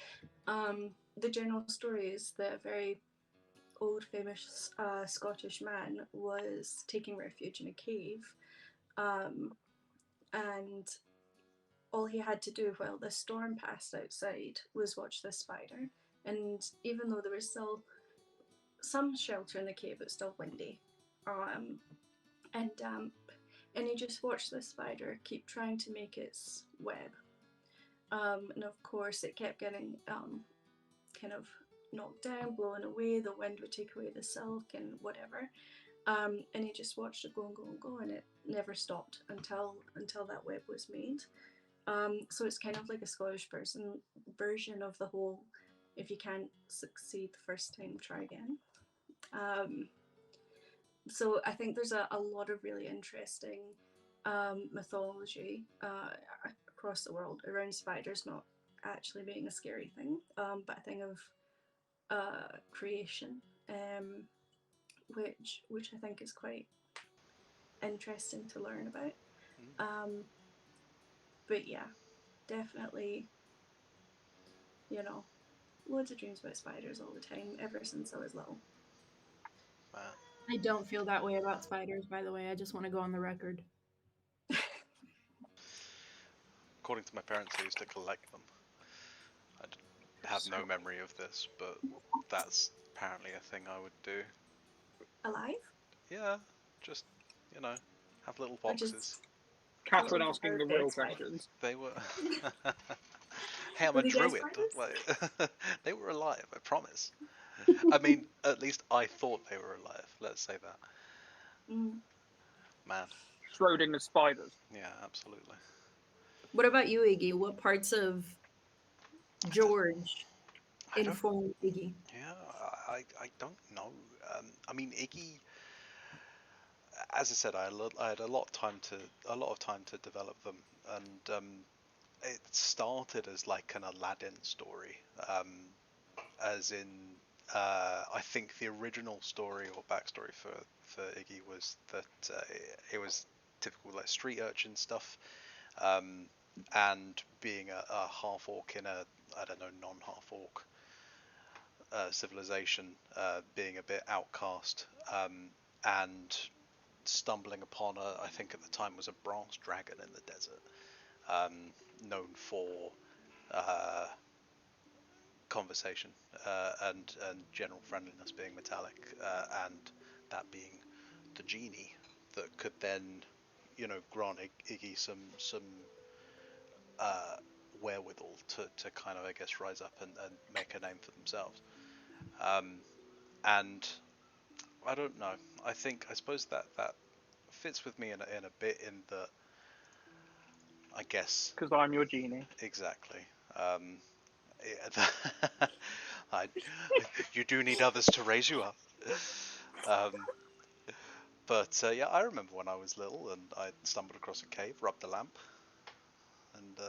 the general story is that a very old famous Scottish man was taking refuge in a cave, and all he had to do while the storm passed outside was watch this spider. And even though there was still some shelter in the cave, it was still windy and damp. And he just watched this spider keep trying to make its web. And of course, it kept getting kind of knocked down, blown away. The wind would take away the silk and whatever. And he just watched it go and go and go, and it never stopped until that web was made. So it's kind of like a Scottish version of the whole if you can't succeed the first time, try again. So I think there's a lot of really interesting mythology across the world around spiders not actually being a scary thing, but a thing of creation, which I think is quite interesting to learn about. But yeah, definitely, loads of dreams about spiders all the time, ever since I was little. I don't feel that way about spiders, by the way. I just want to go on the record. According to my parents, I used to collect them. I have no memory of this, but that's apparently a thing I would do. Alive? Yeah, just, have little Or boxes. just Catherine little asking the dead real spiders? questions. They were. Hey, I'm Were a they dead druid. spiders? Like, they were alive, I promise. I mean, at least I thought they were alive. Let's say that. Mm. Man. Schrodinger's spiders. Yeah, absolutely. What about you, Iggy? What parts of George I don't. informed Iggy? Yeah, I don't know. I mean, Iggy. As I said, I had a lot of time to develop them, and it started as like an Aladdin story, as in I think the original story or backstory for Iggy was that it was typical like street urchin stuff, and being a half orc in a, I don't know, non half orc civilization, being a bit outcast, and stumbling upon I think at the time was a bronze dragon in the desert, known for conversation and general friendliness, being metallic, and that being the genie that could then, grant Iggy some wherewithal to kind of, I guess, rise up and make a name for themselves. And I don't know. I suppose that fits with me in a bit, in that I guess Because I'm your genie. exactly. Yeah, you do need others to raise you up. But yeah, I remember when I was little and I stumbled across a cave, rubbed a lamp, and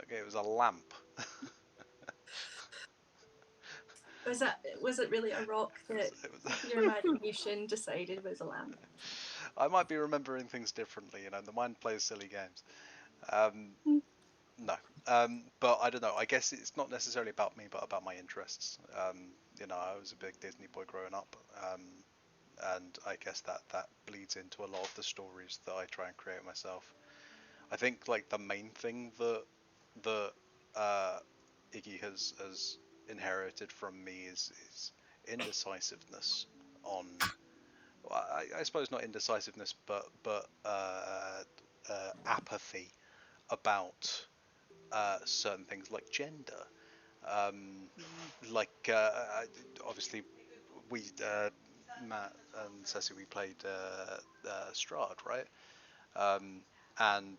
okay, it was a lamp. Was it really a rock that your imagination decided was a lamp? I might be remembering things differently, the mind plays silly games. No, but I don't know. I guess it's not necessarily about me, but about my interests. I was a big Disney boy growing up, and I guess that bleeds into a lot of the stories that I try and create myself. I think like the main thing that Iggy has inherited from me is indecisiveness on. Well, I suppose not indecisiveness, but apathy about certain things like gender. Like obviously we Matt and Ceci, we played Strahd, right? Um, and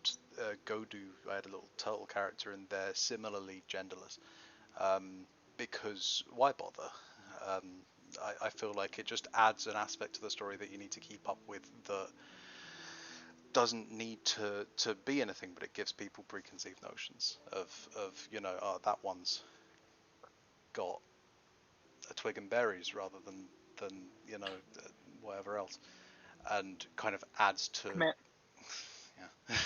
Godu, I had a little turtle character in there, similarly genderless. Because why bother? Um, I feel like it just adds an aspect to the story that you need to keep up with that doesn't need to be anything, but it gives people preconceived notions of oh, that one's got a twig and berries rather than whatever else, and kind of adds to Commit. yeah.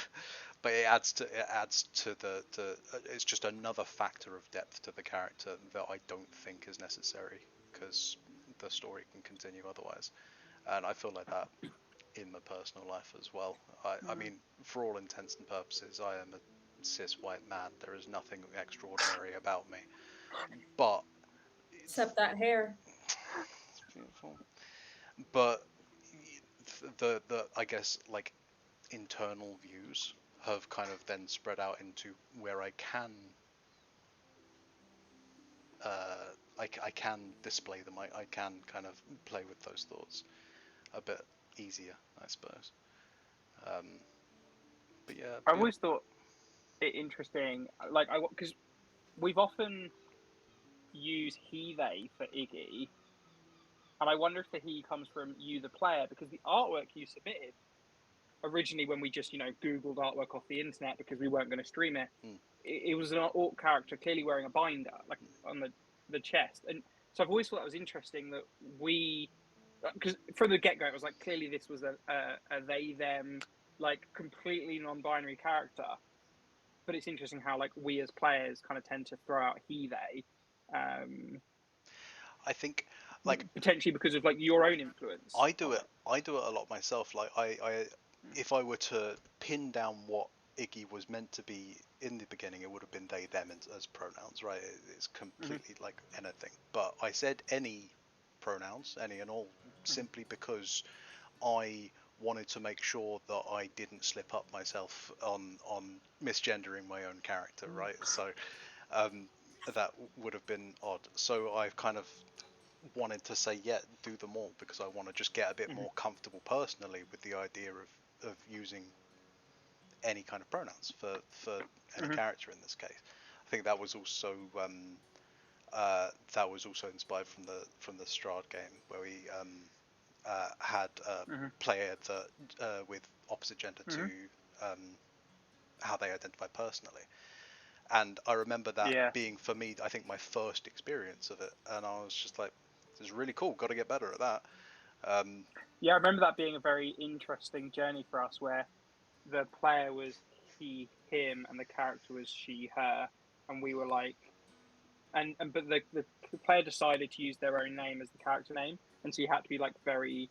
But it adds to the it's just another factor of depth to the character that I don't think is necessary because the story can continue otherwise, and I feel like that in my personal life as well. I mean, for all intents and purposes, I am a cis white man. There is nothing extraordinary about me, but Except that hair. it's beautiful. But the I guess like internal views have kind of then spread out into where I can I can display them. I can kind of play with those thoughts a bit easier, I suppose. Um, but yeah, I've always thought it interesting, like because we've often used he they for Iggy, and I wonder if the he comes from you, the player, because the artwork you submitted originally, when we just Googled artwork off the internet because we weren't going to stream it, mm, it was an orc character clearly wearing a binder, like on the chest, and so I've always thought that was interesting that we, because from the get go it was like clearly this was a they them, like completely non-binary character, but it's interesting how like we as players kind of tend to throw out he they, I think like potentially because of like your own influence I do on it. it. I do it a lot myself. Like if I were to pin down what Iggy was meant to be in the beginning, it would have been they them as pronouns, right? It's completely like anything. But I said any pronouns, any and all, simply because I wanted to make sure that I didn't slip up myself on misgendering my own character, right? So um, that would have been odd. So I've kind of wanted to say, yeah, do them all because I want to just get a bit more comfortable personally with the idea of using any kind of pronouns for any character in this case. I think that was also inspired from the Strahd game where we had a player that with opposite gender to um, how they identify personally. And I remember that Yeah. being, for me, I think my first experience of it, and I was just like, "This is really cool. Got to get better at that." Yeah, I remember that being a very interesting journey for us where the player was he, him, and the character was she, her, and we were like, but the player decided to use their own name as the character name, and so you had to be like very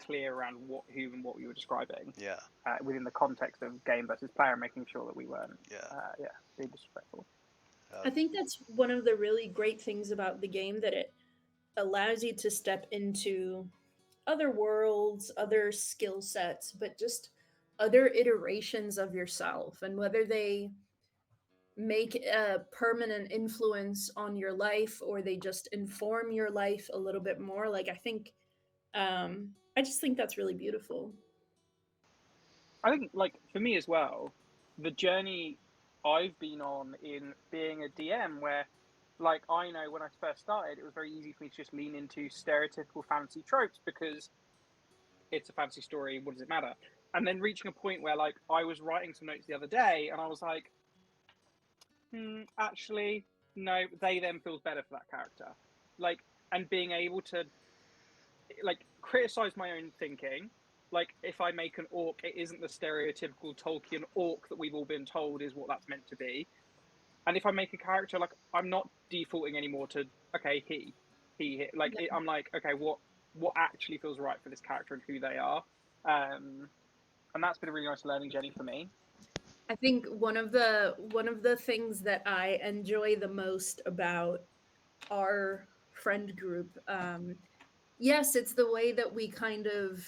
clear around who and what we were describing Yeah, within the context of game versus player, making sure that we weren't, yeah, being disrespectful. I think that's one of the really great things about the game, that it allows you to step into other worlds, other skill sets, but just other iterations of yourself, and whether they make a permanent influence on your life or they just inform your life a little bit more. Like I just think that's really beautiful. I think, like, for me as well, the journey I've been on in being a DM, where, like, I know when I first started, it was very easy for me to just lean into stereotypical fantasy tropes because it's a fantasy story. What does it matter? And then reaching a point where, like, I was writing some notes the other day, and I was like, actually, no, they them feels better for that character. Like, and being able to like criticize my own thinking. Like, if I make an orc, it isn't the stereotypical Tolkien orc that we've all been told is what that's meant to be. And if I make a character, like, I'm not defaulting anymore to okay, like Yeah. I'm like, okay, what actually feels right for this character and who they are. And that's been a really nice learning journey for me. I think one of the things that I enjoy the most about our friend group, yes, it's the way that we kind of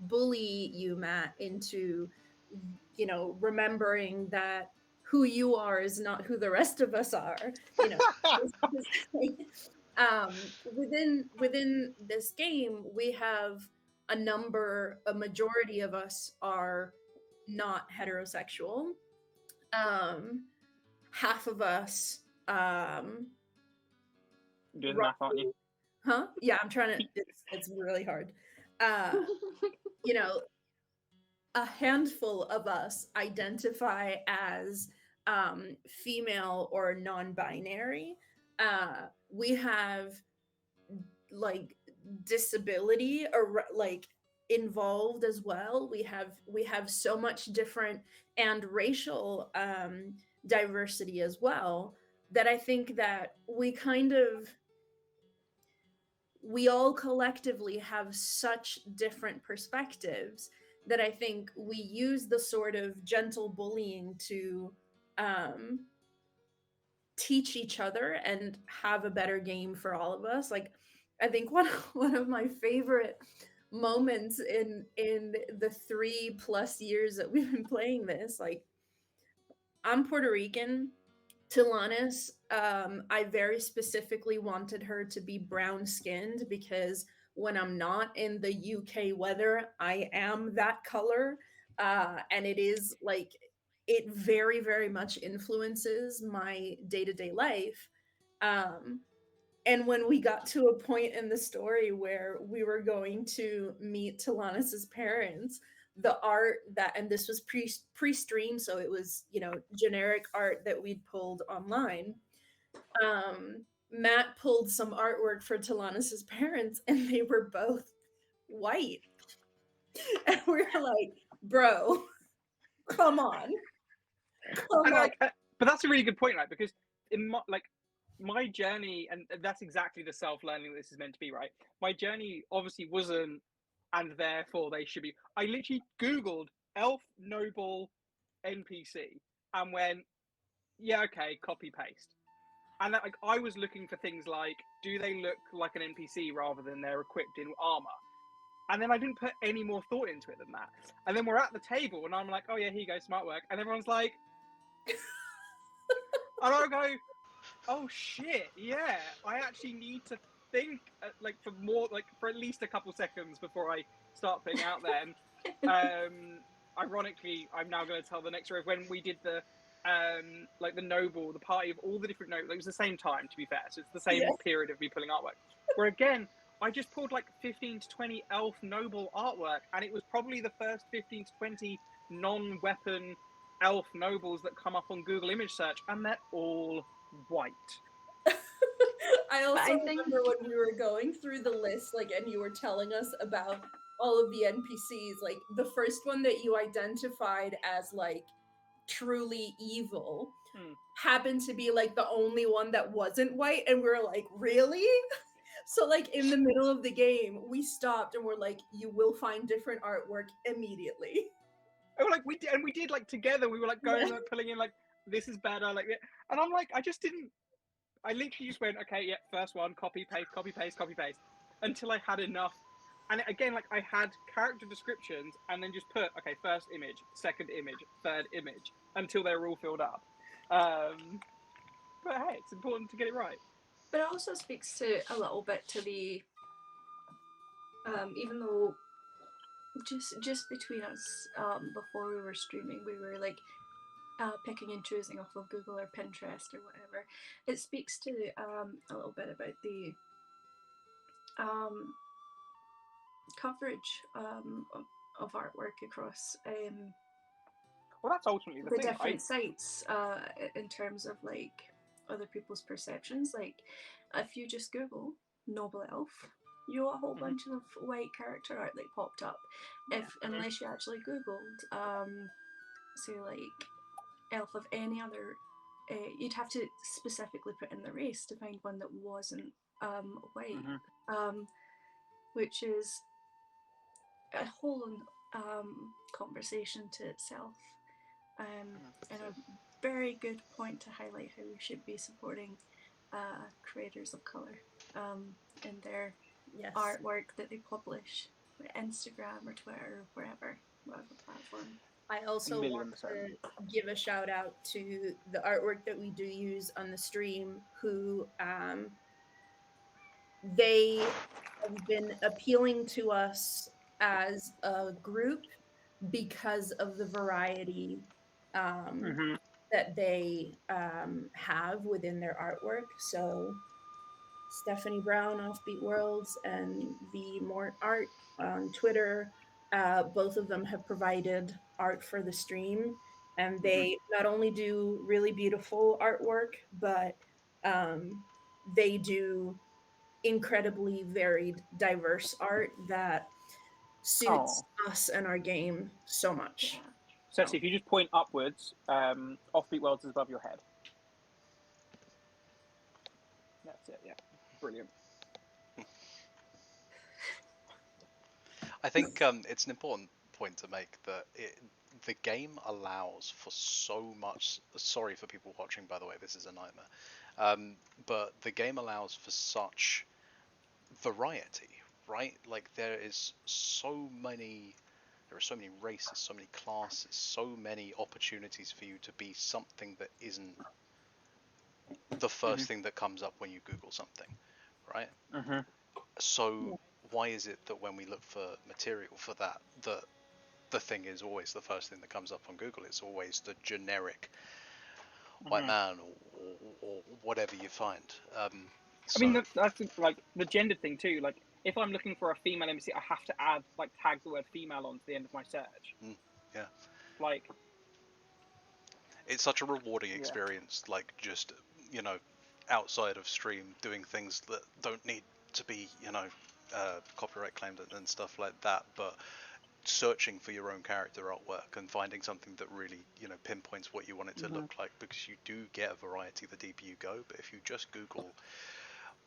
bully you, Matt, into remembering that who you are is not who the rest of us are. You know, within this game, we have a majority of us are not heterosexual. Half of us, Doing the math, aren't you? huh? Yeah, I'm trying to. It's really hard. You know, a handful of us identify as female or non-binary. We have like disability or like involved as well. We have so much different and racial diversity as well, that I think that we all collectively have such different perspectives, that I think we use the sort of gentle bullying to um, teach each other and have a better game for all of us. Like, I think one of my favorite moments in the 3+ years that we've been playing this, like, I'm Puerto Rican. Tilanis, I very specifically wanted her to be brown skinned, because when I'm not in the UK weather, I am that color. And it is like, it very, very much influences my day to day life. Um, and when we got to a point in the story where we were going to meet Tilanis's parents, the art that, and this was pre-stream, so it was, you know, generic art that we'd pulled online. Matt pulled some artwork for Tilanis's parents, and they were both white. And we were like, bro, come on. And like, but that's a really good point, right? Because in my journey, and that's exactly the self-learning that this is meant to be, right? My journey obviously wasn't, and therefore they should be. I literally Googled elf noble NPC and went, yeah, okay, copy paste. And that, like, I was looking for things like, do they look like an NPC rather than they're equipped in armor? And then I didn't put any more thought into it than that. And then we're at the table, and I'm like, oh yeah, here you go, smart work. And everyone's like, and I go, oh shit, yeah, I actually need to think like for at least a couple seconds before I start putting out there. And ironically, I'm now going to tell the next story of when we did the like the noble, the party of all the different nobles. It was the same time, to be fair, so it's the same period of me pulling artwork. Where again, I just pulled like 15 to 20 elf noble artwork, and it was probably the first 15 to 20 non-weapon elf nobles that come up on Google image search, and they're all white. I also remember when we were going through the list, like, and you were telling us about all of the NPCs, like, the first one that you identified as, like, truly evil happened to be, like, the only one that wasn't white, and we were like, really? So, like, in the middle of the game, we stopped and we're like, you will find different artwork immediately. And we're like, we did like together, we were like going, like, pulling in, like, this is better, like, and I'm like, I literally just went, okay, yeah, first one, copy, paste, copy, paste, copy, paste, until I had enough. And again, like, I had character descriptions and then just put, okay, first image, second image, third image, until they were all filled up. But hey, it's important to get it right. But it also speaks to a little bit to the, even though just between us, before we were streaming, we were like picking and choosing off of Google or Pinterest or whatever. It speaks to a little bit about the coverage of artwork across well, that's ultimately the thing, different right? sites in terms of like other people's perceptions. Like, if you just Google noble elf, you know, a whole bunch of white character art that popped up. Unless you actually Googled, say like elf of any other, you'd have to specifically put in the race to find one that wasn't white, which is a whole conversation to itself, and a very good point to highlight how we should be supporting creators of color in their artwork that they publish, Instagram or Twitter or whatever platform. I also want 1,000,000%. to give a shout out to the artwork that we do use on the stream, who they have been appealing to us as a group because of the variety Hmm. that they have within their artwork. So Stephanie Brown, Offbeat Worlds, and the More Art on Twitter, both of them have provided art for the stream. And they not only do really beautiful artwork, but they do incredibly varied, diverse art that suits Oh, us and our game so much. Ceci, if you just point upwards, Offbeat Worlds is above your head. That's it. Yeah, brilliant. I think it's an important point to make that the game allows for so much. Sorry for people watching, by the way, this is a nightmare. But the game allows for such variety, right? Like there are so many races, so many classes, so many opportunities for you to be something that isn't the first thing that comes up when you Google something, right? Hmm. So why is it that when we look for material for that, the thing is always the first thing that comes up on Google? It's always the generic white man or whatever you find. I mean, that's like the gender thing too. Like, if I'm looking for a female NPC, I have to add like tag the word female onto the end of my search. Yeah, Like, it's such a rewarding yeah. experience. Like just outside of stream, doing things that don't need to be copyright claimed and stuff like that, but searching for your own character artwork and finding something that really pinpoints what you want it to look like, because you do get a variety the deeper you go. But if you just Google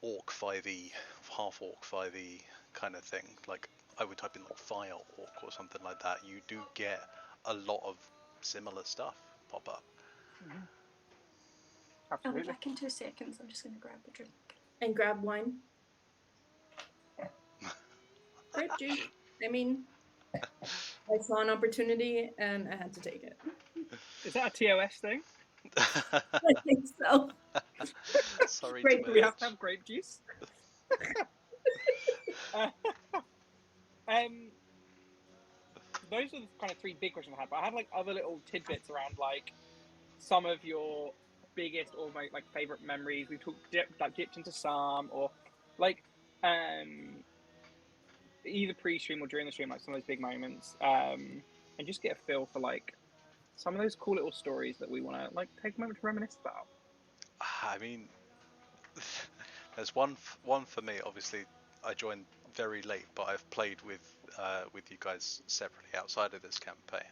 orc 5e, half orc 5e kind of thing, like I would type in like fire orc or something like that, you do get a lot of similar stuff pop up. I'll be Absolutely. back in 2 seconds. I'm just going to grab a drink. And grab wine. Grape juice. I mean, I saw an opportunity and I had to take it. Is that a TOS thing? I think so. Sorry Grape to Do we mention. have to have grape juice? Those are the kind of three big questions I had, but I had like other little tidbits around like some of your biggest or like favorite memories. We talked dipped into some, or like either pre-stream or during the stream, like some of those big moments, and just get a feel for like some of those cool little stories that we want to like take a moment to reminisce about. I mean, there's one for me. Obviously, I joined very late, but I've played with you guys separately outside of this campaign.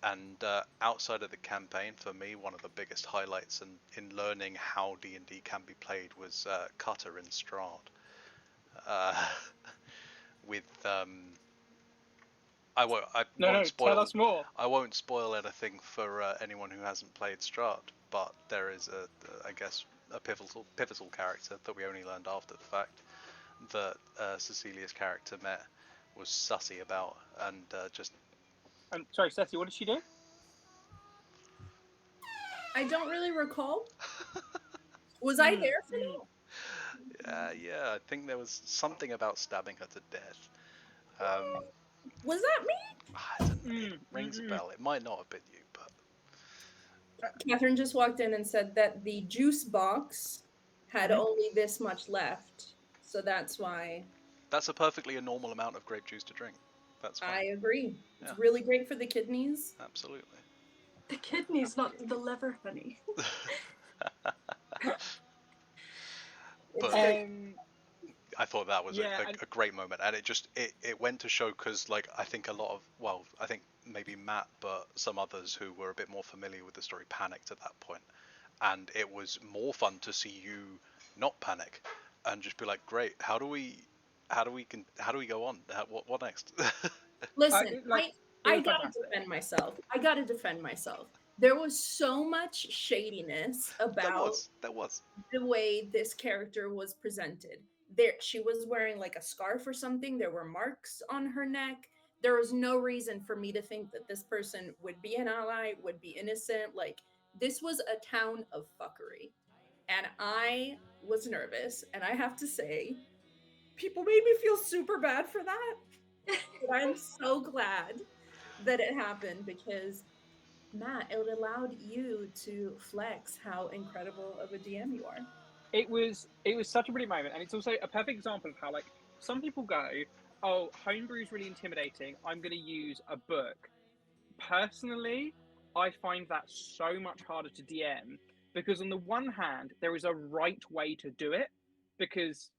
And outside of the campaign, for me, one of the biggest highlights in learning how D&D can be played was Cutter in Strahd. With I won't spoil. Tell us more. I won't spoil anything for anyone who hasn't played Strahd, but there is I guess a pivotal character that we only learned after the fact that Cecilia's character met was sussy about, and just. Sorry, Ceci, what did she do? I don't really recall. Was I there for that? Yeah, I think there was something about stabbing her to death. Was that me? I don't know, it rings a bell. It might not have been you, but Catherine just walked in and said that the juice box had only this much left, so that's why. That's a perfectly normal amount of grape juice to drink. That's fine. I agree. It's Yeah. really great for the kidneys. Absolutely. The kidneys, not the liver, honey. It's But great. I thought that was Yeah, a great moment, and it went to show, because like I think I think maybe Matt, but some others who were a bit more familiar with the story panicked at that point, and it was more fun to see you not panic and just be like, great, how do we go on? What next? Listen, it was I gotta fantastic. defend myself. There was so much shadiness about there was the way this character was presented. She was wearing like a scarf or something. There were marks on her neck. there was no reason for me to think that this person would be an ally, would be innocent. Like, this was a town of fuckery. And I was nervous. And I have to say, people made me feel super bad for that. But I'm so glad that it happened because, Matt, it allowed you to flex how incredible of a DM you are. It was such a brilliant moment, and it's also a perfect example of how, like, some people go, oh, homebrew is really intimidating, I'm going to use a book. Personally, I find that so much harder to DM, because on the one hand, there is a right way to do it, because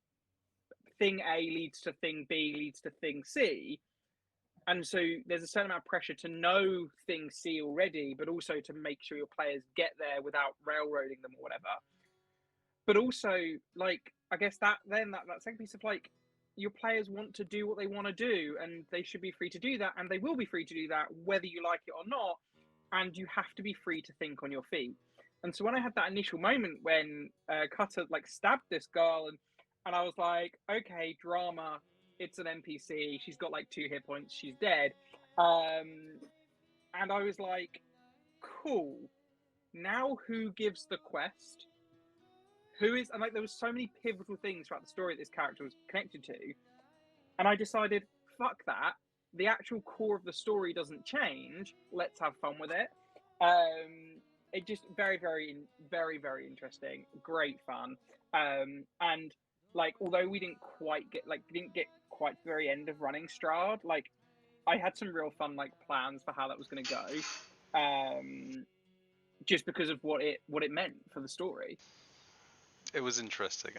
thing A leads to thing B leads to thing C, and so there's a certain amount of pressure to know thing C already, but also to make sure your players get there without railroading them or whatever. But also, like, I guess that second piece of, like, your players want to do what they want to do, and they should be free to do that, and they will be free to do that whether you like it or not, and you have to be free to think on your feet. And so when I had that initial moment when Cutter, like, stabbed this girl, and I was like, okay, drama, it's an NPC, she's got like 2 hit points, she's dead, and I was like, cool, now who gives the quest? Who is, and like, there was so many pivotal things throughout the story that this character was connected to, and I decided, fuck that. The actual core of the story doesn't change. Let's have fun with it. It just very, very, very, very interesting. Great fun. And like, although we didn't get quite to the very end of running Strahd, like, I had some real fun, like, plans for how that was going to go. Just because of what it meant for the story. It was interesting,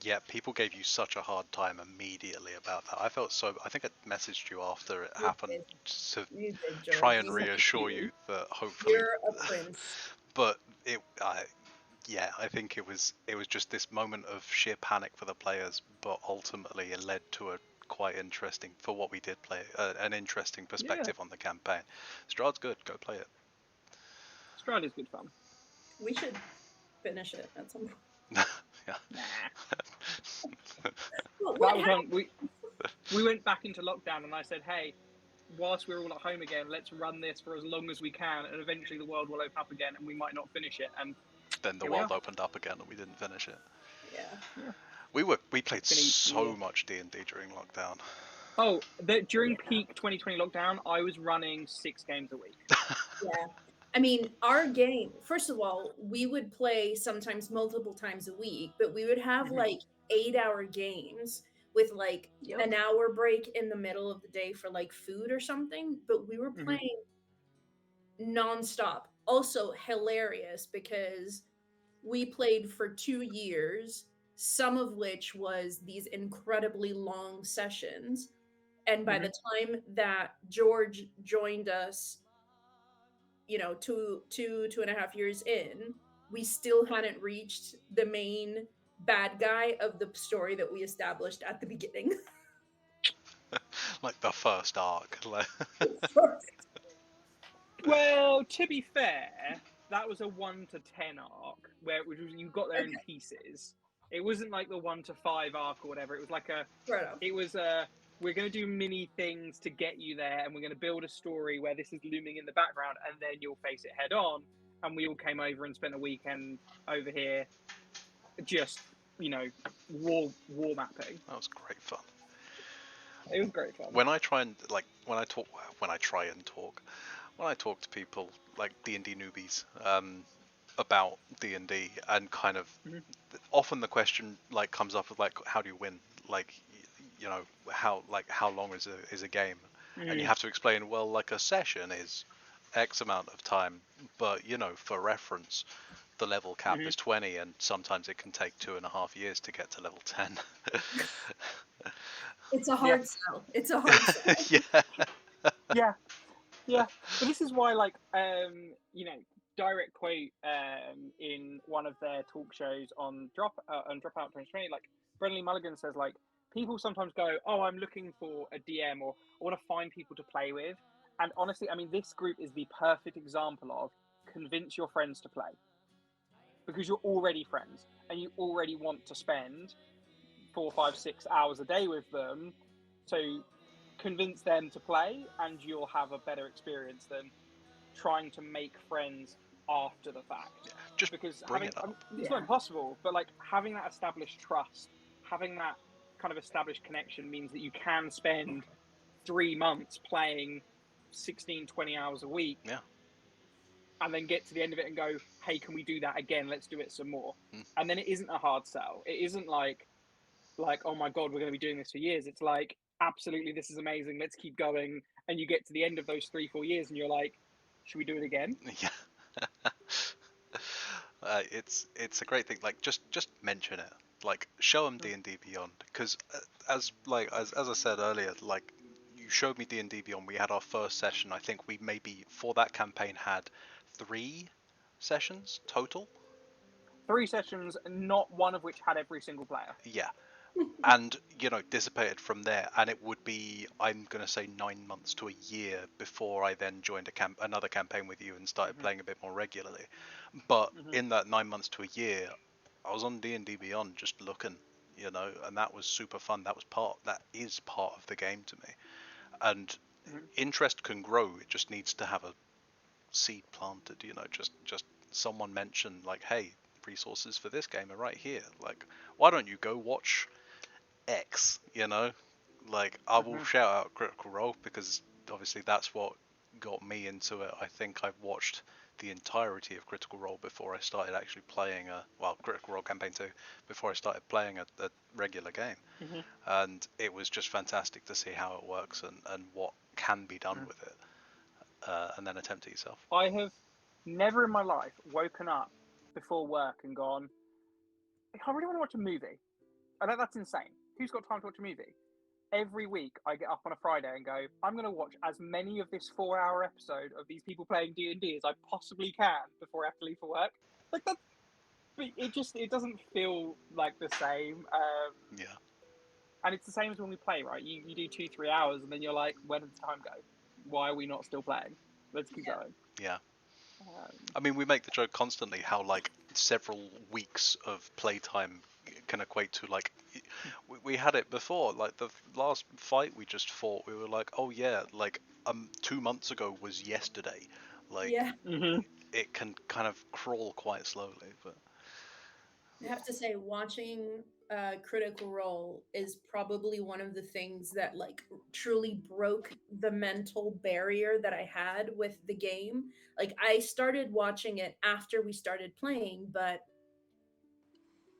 yeah, people gave you such a hard time immediately about that. I think I messaged you after it happened to You did, George. try and reassure you that hopefully. You're a prince. But I think it was just this moment of sheer panic for the players, but ultimately it led to a quite interesting, for what we did play, an interesting perspective on the campaign. Strahd's good. Go play it. Strahd is good fun. We should finish it at some point. Yeah. Well, That was when we went back into lockdown, and I said, hey, whilst we're all at home again, let's run this for as long as we can, and eventually the world will open up again, and we might not finish it. And then the world opened up again, and we didn't finish it. Yeah. We played so much D&D during lockdown. Oh, during peak 2020 lockdown, I was running 6 games a week. Yeah. I mean, our game, first of all, we would play sometimes multiple times a week, but we would have like 8-hour games with like an hour break in the middle of the day for like food or something. But we were playing nonstop. Also hilarious because we played for 2 years, some of which was these incredibly long sessions. And by the time that George joined us, 2.5 years in, we still hadn't reached the main bad guy of the story that we established at the beginning. Like the first arc. Well, to be fair, that was a 1 to 10 arc where you got there in pieces. It wasn't like the 1 to 5 arc or whatever. It was like we're going to do mini things to get you there, and we're going to build a story where this is looming in the background, and then you'll face it head on. And we all came over and spent a weekend over here just, war mapping. That was great fun. It was great fun. When I talk to people like D&D newbies about D&D, and kind of often the question like comes up with like, how do you win? Like, how long is a game? And you have to explain, well, like a session is X amount of time, but for reference, the level cap is 20, and sometimes it can take 2.5 years to get to level 10. It's a hard sell. It's a hard sell. Yeah. But this is why, like, direct quote in one of their talk shows on Dropout 2020, like, Brennan Lee Mulligan says, like, people sometimes go, oh, I'm looking for a DM, or I want to find people to play with. And honestly, I mean, this group is the perfect example of convince your friends to play. Because you're already friends, and you already want to spend 4, 5, 6 hours a day with them. So convince them to play, and you'll have a better experience than trying to make friends after the fact. Just Because bring having, it up. it's Yeah. not impossible, but like having that established trust, having that kind of established connection means that you can spend 3 months playing 16, 20 hours a week. Yeah. And then get to the end of it and go, hey, can we do that again? Let's do it some more. Mm. And then it isn't a hard sell. It isn't like, oh my God, we're going to be doing this for years. It's like, absolutely, this is amazing. Let's keep going. And you get to the end of those 3-4 years and you're like, should we do it again? Yeah. It's a great thing. Like just mention it. Like show them D&D Beyond, because as I said earlier, like you showed me D&D Beyond. We had our first session. I think we maybe for that campaign had 3 sessions total. 3 sessions, not one of which had every single player. Yeah. And dissipated from there, and it would be, I'm gonna say, 9 months to a year before I then joined another campaign with you and started playing a bit more regularly. But in that 9 months to a year, I was on D&D Beyond just looking, and that was super fun. That is part of the game to me, and interest can grow. It just needs to have a seed planted. Just someone mentioned like, hey, resources for this game are right here. Like, why don't you go watch X, like I will shout out Critical Role because obviously that's what got me into it. I think I've watched the entirety of Critical Role before I started actually playing Critical Role Campaign 2 before I started playing a regular game. And it was just fantastic to see how it works and what can be done with it, and then attempt it yourself. I have never in my life woken up before work and gone, I really want to watch a movie. I know that's insane. Who's got time to watch a movie? Every week I get up on a Friday and go, I'm going to watch as many of this 4-hour episode of these people playing D&D as I possibly can before I have to leave for work. Like that, it doesn't feel like the same. Yeah. And it's the same as when we play, right? You do 2-3 hours and then you're like, where did the time go? Why are we not still playing? Let's keep going. Yeah. I mean, we make the joke constantly how like several weeks of playtime can equate to like we had it before, like the last fight we just fought, we were like, oh yeah, like 2 months ago was yesterday. Like Yeah. it can kind of crawl quite slowly, but I have to say, watching Critical Role is probably one of the things that like truly broke the mental barrier that I had with the game. Like I started watching it after we started playing, but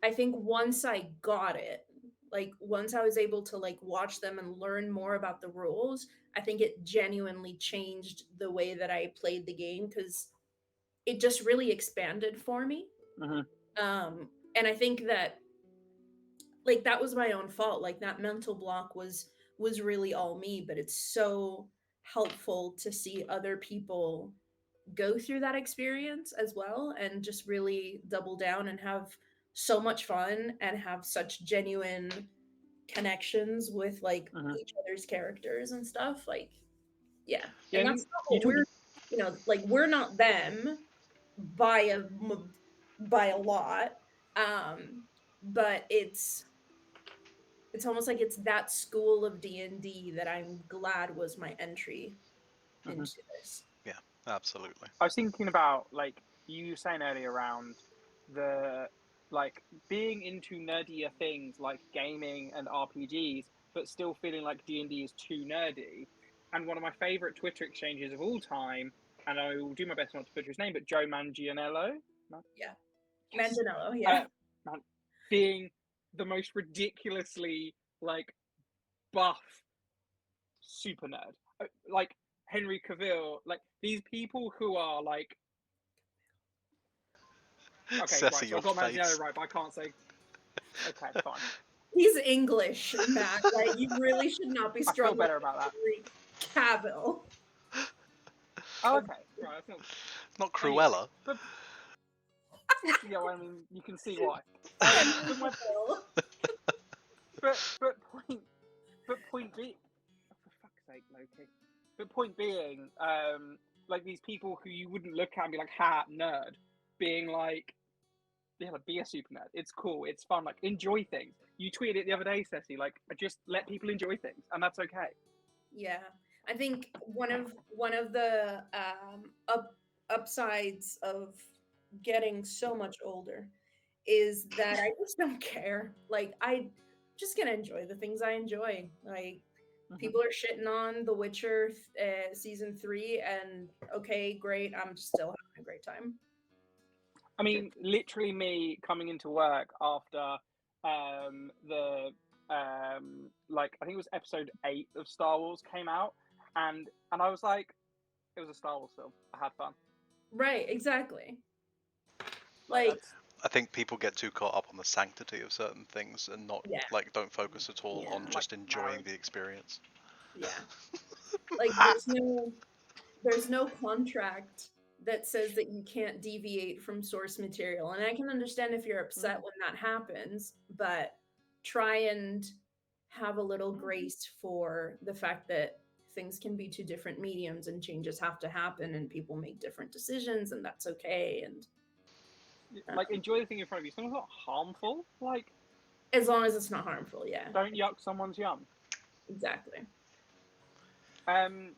I think once I got it, like once I was able to like watch them and learn more about the rules, I think it genuinely changed the way that I played the game because it just really expanded for me. And I think that like that was my own fault. Like that mental block was really all me, but it's so helpful to see other people go through that experience as well and just really double down and have so much fun and have such genuine connections with like each other's characters and stuff. Like yeah. And that's not what we're like we're not them by a lot. But it's almost like it's that school of D&D that I'm glad was my entry into this. yeah, absolutely. I was thinking about like you were saying earlier around the like being into nerdier things like gaming and RPGs, but still feeling like D&D is too nerdy. And one of my favorite Twitter exchanges of all time, and I will do my best not to butcher his name, but Joe Manganiello. Yeah. Yes. Manganiello, yeah. Being the most ridiculously like buff super nerd, like Henry Cavill, like these people who are like okay, Ceci, right, so your I've got face. Manganiello right, but I can't say okay, fine. He's English, Matt. Like you really should not be I feel struggling better about that. with Cavill. Oh, okay, right, that's Not Cruella. But yeah, well, I mean, you can see why. But point being, oh, for fuck's sake, Loki. But point being, like these people who you wouldn't look at and be like, "Ha, nerd," being like, "Yeah, like, be a super nerd. It's cool. It's fun. Like, enjoy things." You tweeted it the other day, Ceci. Like, just let people enjoy things, and that's okay. Yeah, I think one of the upsides of getting so much older is that I just don't care. Like I just gonna enjoy the things I enjoy. Like Mhm. people are shitting on The Witcher season 3, and okay, great. I'm still having a great time. I mean, literally me coming into work after the like I think it was episode 8 of Star Wars came out, and I was like, it was a Star Wars film. I had fun. Right, exactly. Like Like, that's I think people get too caught up on the sanctity of certain things and not yeah, like don't focus at all Yeah. on like just enjoying marriage. the experience. yeah. Like there's no contract that says that you can't deviate from source material. And I can understand if you're upset when that happens, but try and have a little grace for the fact that things can be two different mediums and changes have to happen and people make different decisions and that's okay. And Like enjoy the thing in front of you. Something's not harmful. Like as long as it's not harmful, yeah, don't yuck someone's yum. exactly. Um,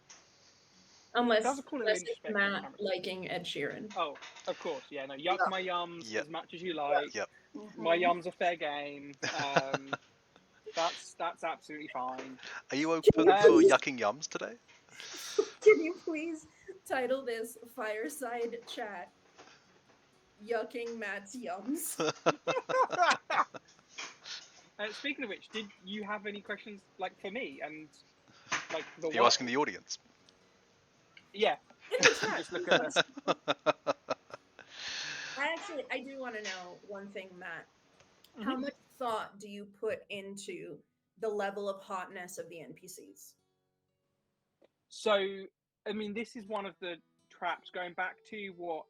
Unless does call it unless it's introspective Matt camera. liking Ed Sheeran. Oh, of course, yeah. No, yuck Yeah. my yums Yep. as much as you like. Yep. My Mhm. yums are fair game. That's absolutely fine. Are you Can open you for please yucking yums today? can you please title this Fireside Chat Yucking Matt's Yums? Speaking of which, did you have any questions like for me and like the Are you world? asking the audience? Yeah, In the chat. just look at please. this. I do want to know one thing, Matt. How Mhm. much thought do you put into the level of hotness of the NPCs? So, I mean, this is one of the traps going back to what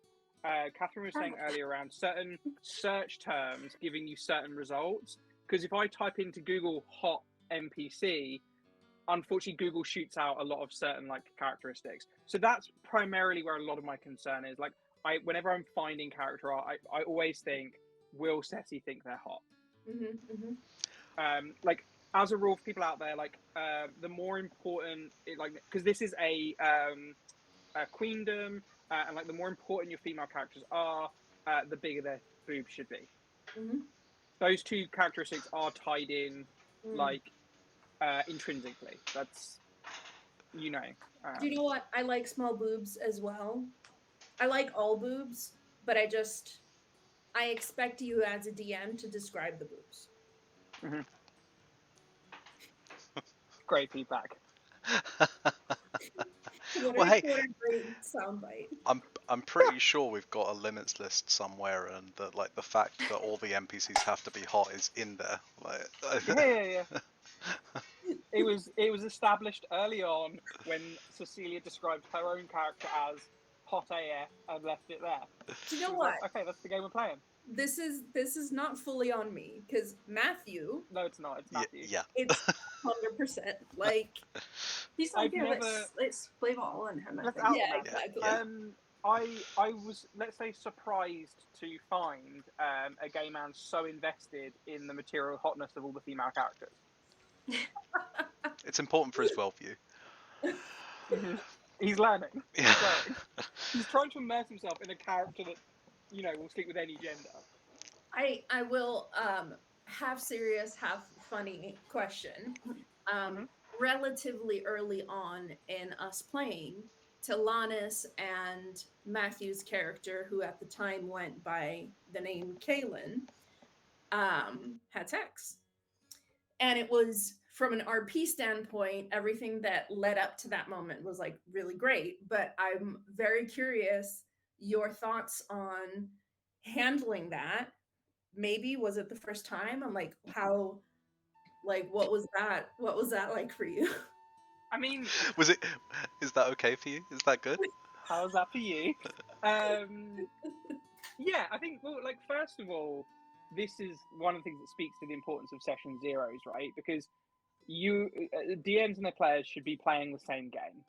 Catherine was saying earlier around certain search terms giving you certain results. Because if I type into Google hot NPC, unfortunately Google shoots out a lot of certain like characteristics. So that's primarily where a lot of my concern is. Like whenever I'm finding character art, I always think, will Ceci think they're hot? Like as a rule for people out there, like the more important like because this is a queendom, and like the more important your female characters are, the bigger their boobs should be. Those two characteristics are tied in like intrinsically. That's you know. Do you know what? I like small boobs as well. I like all boobs, but I expect you as a DM to describe the boobs. Mhm. Great feedback. What Well, a hey, great soundbite. I'm pretty sure we've got a limits list somewhere, and that like the fact that all the NPCs have to be hot is in there. Like, Yeah. It was established early on when Cecilia described her own character as hot AF and left it there. Do you She know was what? like, okay, that's the game we're playing. This is not fully on me because Matthew, No, it's not. It's Matthew. yeah. it's 100% like He's like, I've yeah, never. let's blame it all on him. I Let's think. out yeah, man. exactly. Yeah. I was, let's say, surprised to find a gay man so invested in the material hotness of all the female characters. It's important for his worldview. He's learning. Yeah. He's growing. He's trying to immerse himself in a character that will sleep with any gender. I will half serious, half funny question. Mhm. Relatively early on in us playing, Talanis and Matthew's character, who at the time went by the name Kaylin, had sex. And it was from an RP standpoint, everything that led up to that moment was like really great. But I'm very curious your thoughts on handling that. Maybe was it the first time? I'm like, how, like, what was that like for you? I mean, Was it? Is that okay for you? Is that good? how's that for you? Yeah, I think, well, like, first of all, this is one of the things that speaks to the importance of session zeros, right? Because DMs and their players should be playing the same game,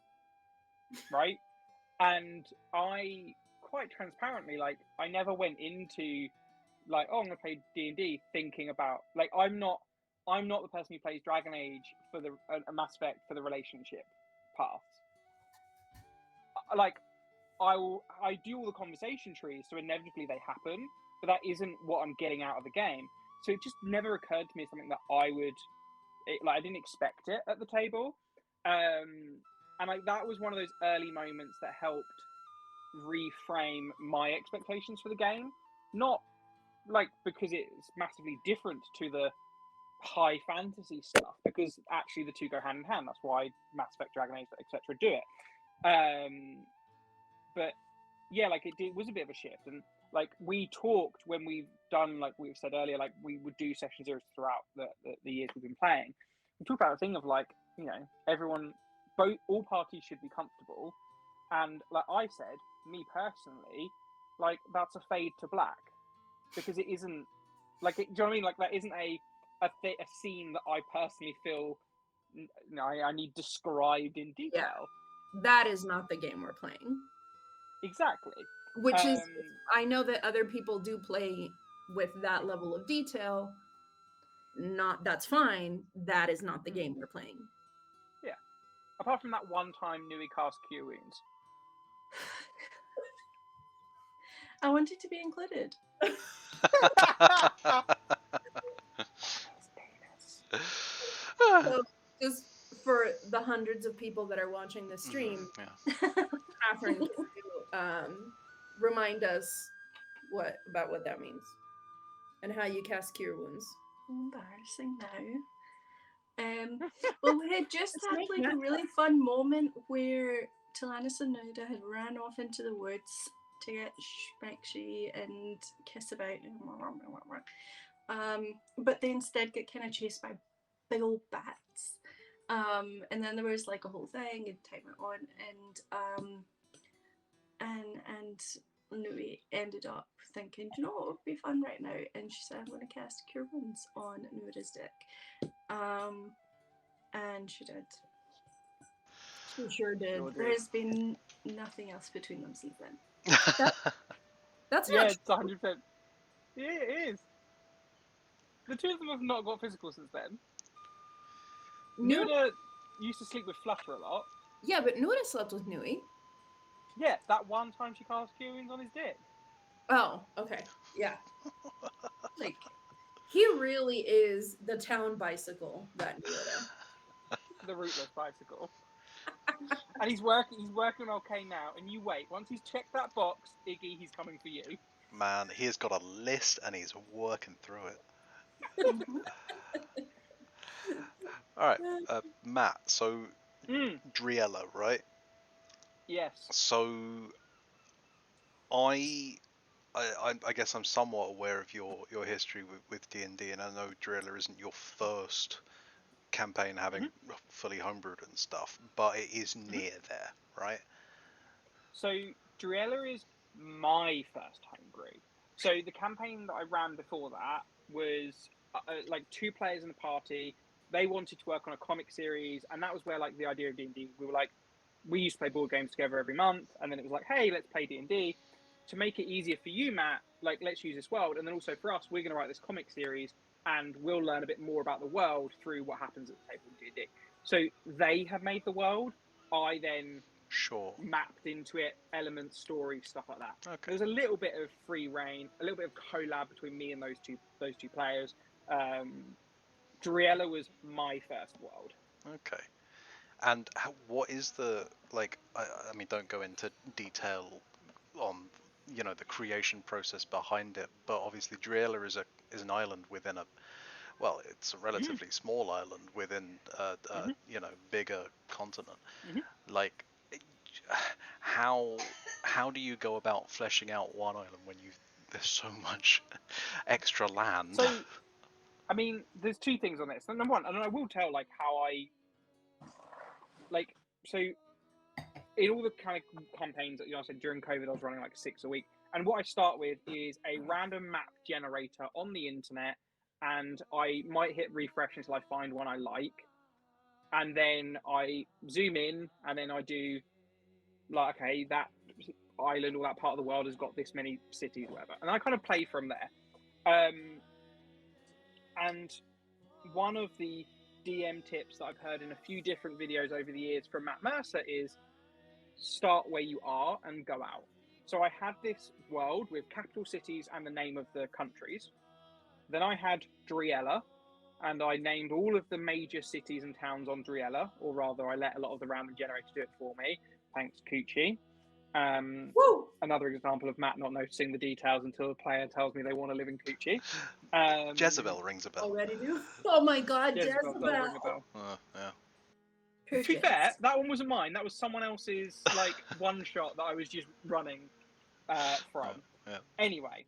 right? And I, quite transparently, like, I never went into, like, oh, I'm going to play D&D thinking about, like, I'm not I'm not the person who plays Dragon Age for the Mass Effect for the relationship paths. Like, I do all the conversation trees, so inevitably they happen, but that isn't what I'm getting out of the game. So it just never occurred to me as something that I didn't expect it at the table. And like that was one of those early moments that helped reframe my expectations for the game. Not like because it's massively different to the high fantasy stuff, because actually the two go hand in hand. That's why Mass Effect, Dragon Age, etc. do it. But yeah, like it was a bit of a shift, and like we talked when we've done, like we've said earlier, like we would do session zeros throughout the years we've been playing. We talked about the thing of like, you know, all parties should be comfortable, and like I said, me personally, like that's a fade to black, because it isn't like do you know what I mean? Like that isn't a scene that I personally feel I need described in detail. Yeah. That is not the game we're playing. Exactly. Which is, I know that other people do play with that level of detail. That's fine. That is not the game we're playing. Yeah. Apart from that one time Nui cast Cure Wounds. I wanted to be included. So just for the hundreds of people that are watching the stream, Catherine, can you remind us what that means and how you cast Cure Wounds? Embarrassing now. Well, we had just had like a really fun moment where Talanis and Nuda had ran off into the woods to get Shmexy and kiss about, but they instead get kind of chased by big old bats. And then there was like a whole thing, and time went on, and Nui ended up thinking, do you know what would be fun right now? And she said, I'm going to cast Cure Wounds on Nuda's dick. And she did. She sure did. There has been nothing else between them since then. That's yeah, not it's 100%. Yeah, it is. The two of them have not got physical since then. Nuda used to sleep with Flutter a lot. Yeah, but Nuda slept with Nui. Yeah, that one time she cast Cure Wounds on his dick. Oh, okay. Yeah. Like, he really is the town bicycle, that Nuda. The rootless bicycle. And he's working okay now, and you wait. Once he's checked that box, Iggy, he's coming for you. Man, he has got a list and he's working through it. Alright, Matt, so Driella, right? Yes. So I guess I'm somewhat aware of your history with D&D, and I know Driella isn't your first campaign having fully homebrewed and stuff, but it is near there, right? So Driella is my first homebrew. So the campaign that I ran before that was like 2 players in the party. They wanted to work on a comic series, and that was where like the idea of D&D. We used to play board games together every month, and then it was like, hey, let's play D&D. To make it easier for you, Matt, like let's use this world, and then also for us, we're going to write this comic series, and we'll learn a bit more about the world through what happens at the table in D&D. So they have made the world. I then mapped into it elements, story, stuff like that. Okay. There's a little bit of free reign, a little bit of collab between me and those two players. Driella was my first world. Okay. And what is the, like, I mean, don't go into detail on, you know, the creation process behind it, but obviously Driella is an island within it's a relatively small island within you know, bigger continent. Like, how do you go about fleshing out one island when there's so much extra land? So, I mean, there's 2 things on this. Number one, and I will tell like how so in all the kind of campaigns that I said during COVID, I was running like 6 a week. And what I start with is a random map generator on the internet, and I might hit refresh until I find one I like. And then I zoom in, and then I do like, okay, that island or that part of the world has got this many cities, whatever. And I kind of play from there. And one of the DM tips that I've heard in a few different videos over the years from Matt Mercer is start where you are and go out. So I had this world with capital cities and the name of the countries. Then I had Driella, and I named all of the major cities and towns on Driella, or rather I let a lot of the random generator do it for me. Thanks, Coochie. Woo! Another example of Matt not noticing the details until the player tells me they want to live in Coochie. Jezebel rings a bell. Already do? Oh my god, Jezebel Jezebel! does ring a bell. Yeah. Poor To be Jez. fair, that one wasn't mine. That was someone else's like one shot that I was just running from. Yeah. Anyway,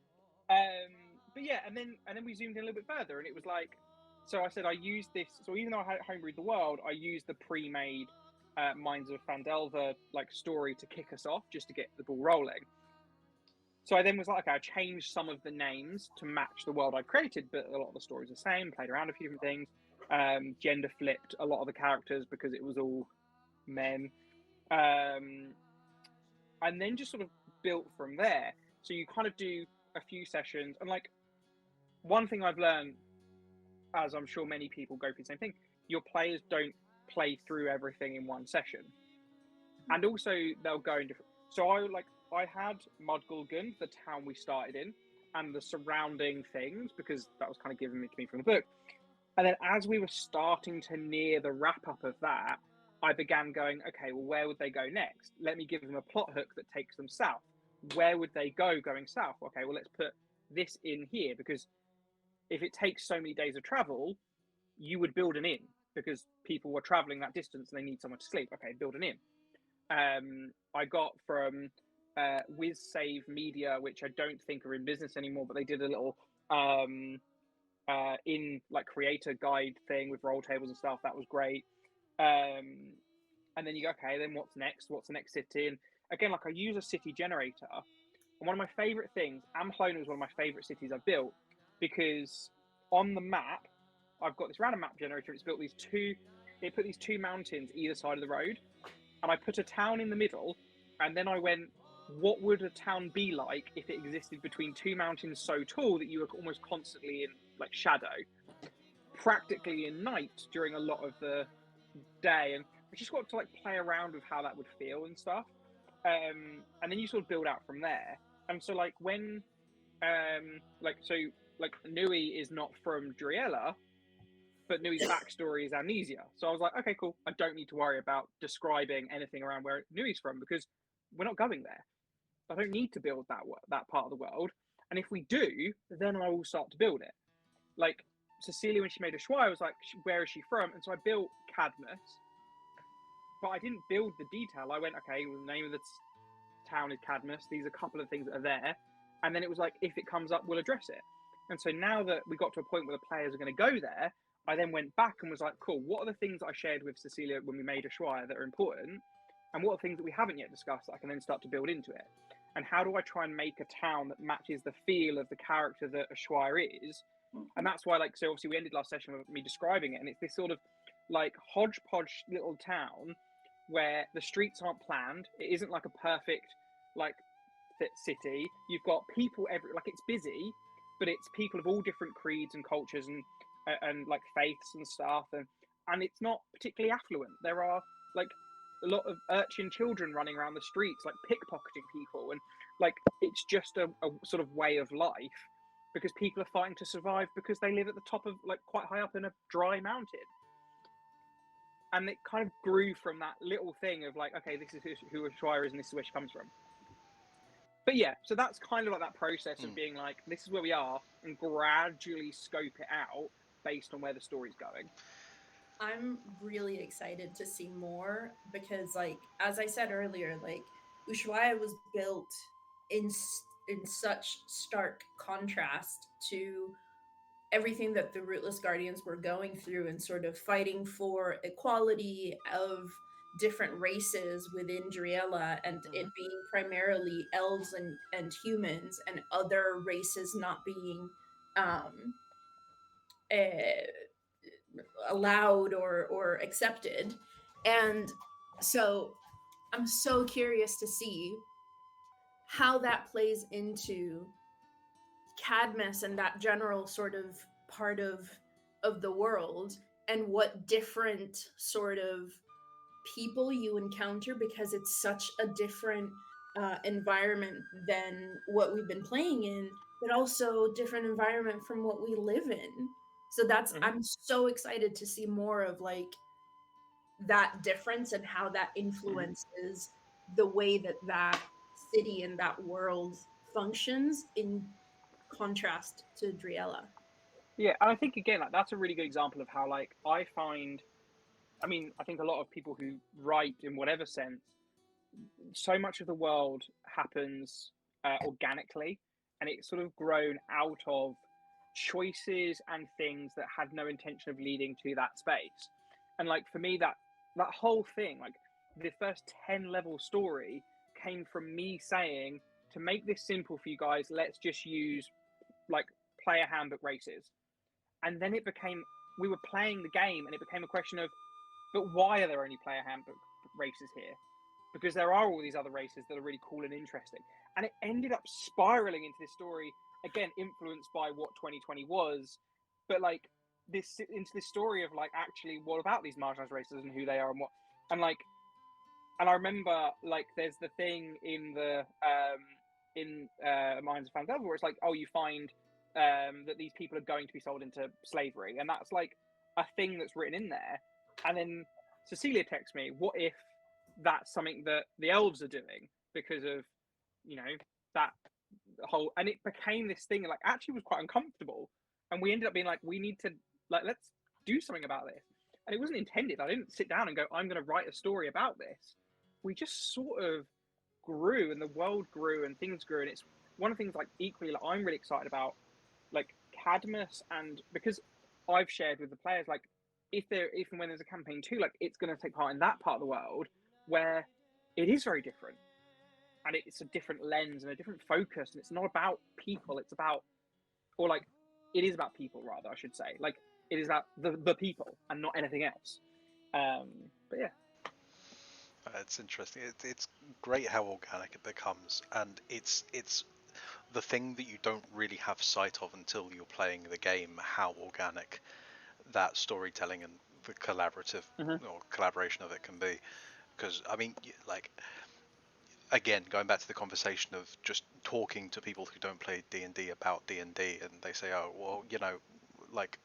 but yeah, and then we zoomed in a little bit further, and it was like, so I said I used this. So even though I had homebrewed the world, I used the pre-made Minds of Fandelver like story to kick us off, just to get the ball rolling. So I then was like, okay, I changed some of the names to match the world I created, but a lot of the stories are the same. Played around a few different things. Gender flipped a lot of the characters because it was all men, and then just sort of built from there. So you kind of do a few sessions, and like one thing I've learned, as I'm sure many people go through the same thing, your players don't play through everything in one session, and also they'll go in different. So I had Mudgulgun, the town we started in, and the surrounding things, because that was kind of given to me from the book. And then as we were starting to near the wrap up of that, I began going, okay, well, where would they go next? Let me give them a plot hook that takes them south. Where would they go going south? Okay, well, let's put this in here, because if it takes so many days of travel, you would build an inn, because people were traveling that distance and they need somewhere to sleep. Okay, build an inn. I got from WizSave Media, which I don't think are in business anymore, but they did a little in like creator guide thing with roll tables and stuff. That was great. And then you go, okay, then what's next? What's the next city? And again, like I use a city generator. And one of my favorite things, Amplona was one of my favorite cities I've built, because on the map, I've got this random map generator. It's built it put these two mountains either side of the road. And I put a town in the middle. And then I went, what would a town be like if it existed between two mountains so tall that you were almost constantly in like shadow, practically in night during a lot of the day? And I just got to like play around with how that would feel and stuff. And then you sort of build out from there. And so like when Nui is not from Driella, but Nui's backstory is amnesia. So I was like, okay, cool. I don't need to worry about describing anything around where Nui's from, because we're not going there. I don't need to build that part of the world. And if we do, then I will start to build it. Like Cecilia, when she made Ushuaia, I was like, where is she from? And so I built Cadmus, but I didn't build the detail. I went, okay, well, the name of the town is Cadmus. These are a couple of things that are there. And then it was like, if it comes up, we'll address it. And so now that we got to a point where the players are going to go there, I then went back and was like, cool, what are the things that I shared with Cecilia when we made Ushuaia that are important? And what are things that we haven't yet discussed that I can then start to build into it? And how do I try and make a town that matches the feel of the character that Ushuaia is? And that's why, like, so obviously we ended last session with me describing it, and it's this sort of like hodgepodge little town where the streets aren't planned. It isn't like a perfect like city. You've got people like it's busy, but it's people of all different creeds and cultures and like faiths and stuff, and it's not particularly affluent. There are like a lot of urchin children running around the streets, like pickpocketing people, and like it's just a sort of way of life, because people are fighting to survive because they live at the top of like quite high up in a dry mountain. And it kind of grew from that little thing of like, okay, this is who Ushuaia is and this is where she comes from. But yeah, so that's kind of like that process of being like, this is where we are, and gradually scope it out based on where the story's going. I'm really excited to see more because, like, as I said earlier, like, Ushuaia was built in such stark contrast to everything that the Rootless Guardians were going through and sort of fighting for equality of different races within Driella, and it being primarily elves and humans, and other races not being allowed or accepted. And so I'm so curious to see how that plays into Cadmus and that general sort of part of of the world and what different sort of people you encounter, because it's such a different environment than what we've been playing in, but also different environment from what we live in. So that's I'm so excited to see more of like that difference and how that influences the way that that city and that world functions in contrast to Driella. Yeah, and I think again, like that's a really good example of how like I find. I mean, I think a lot of people who write in whatever sense, so much of the world happens organically, and it's sort of grown out of choices and things that had no intention of leading to that space. And like for me, that whole thing, like the first 10 level story, came from me saying, to make this simple for you guys, let's just use like player handbook races. And then it became, we were playing the game, and it became a question of, but why are there only player handbook races here? Because there are all these other races that are really cool and interesting. And it ended up spiraling into this story, again, influenced by what 2020 was, but like this into this story of like, actually, what about these marginalized races and who they are and what, and like, and I remember like there's the thing in the Minds of Fandelver where it's like, oh, you find that these people are going to be sold into slavery, and that's like a thing that's written in there. And then Cecilia texts me, what if that's something that the elves are doing because of, you know, that whole, and it became this thing like actually was quite uncomfortable, and we ended up being like, we need to like, let's do something about this. And it wasn't intended. I didn't sit down and go, I'm going to write a story about this. We just sort of grew, and the world grew, and things grew. And it's one of the things like equally like I'm really excited about, like Cadmus, and because I've shared with the players, like if and when there's a campaign 2, like it's going to take part in that part of the world where it is very different, and it's a different lens and a different focus, and it's not about people, it's about, or like it is about people rather, I should say, like it is about the people and not anything else. But yeah, It's interesting. It's great how organic it becomes, and it's the thing that you don't really have sight of until you're playing the game, how organic that storytelling and the collaborative or collaboration of it can be. Because I mean, like, again, going back to the conversation of just talking to people who don't play D&D about D&D, and they say, oh well, you know, like,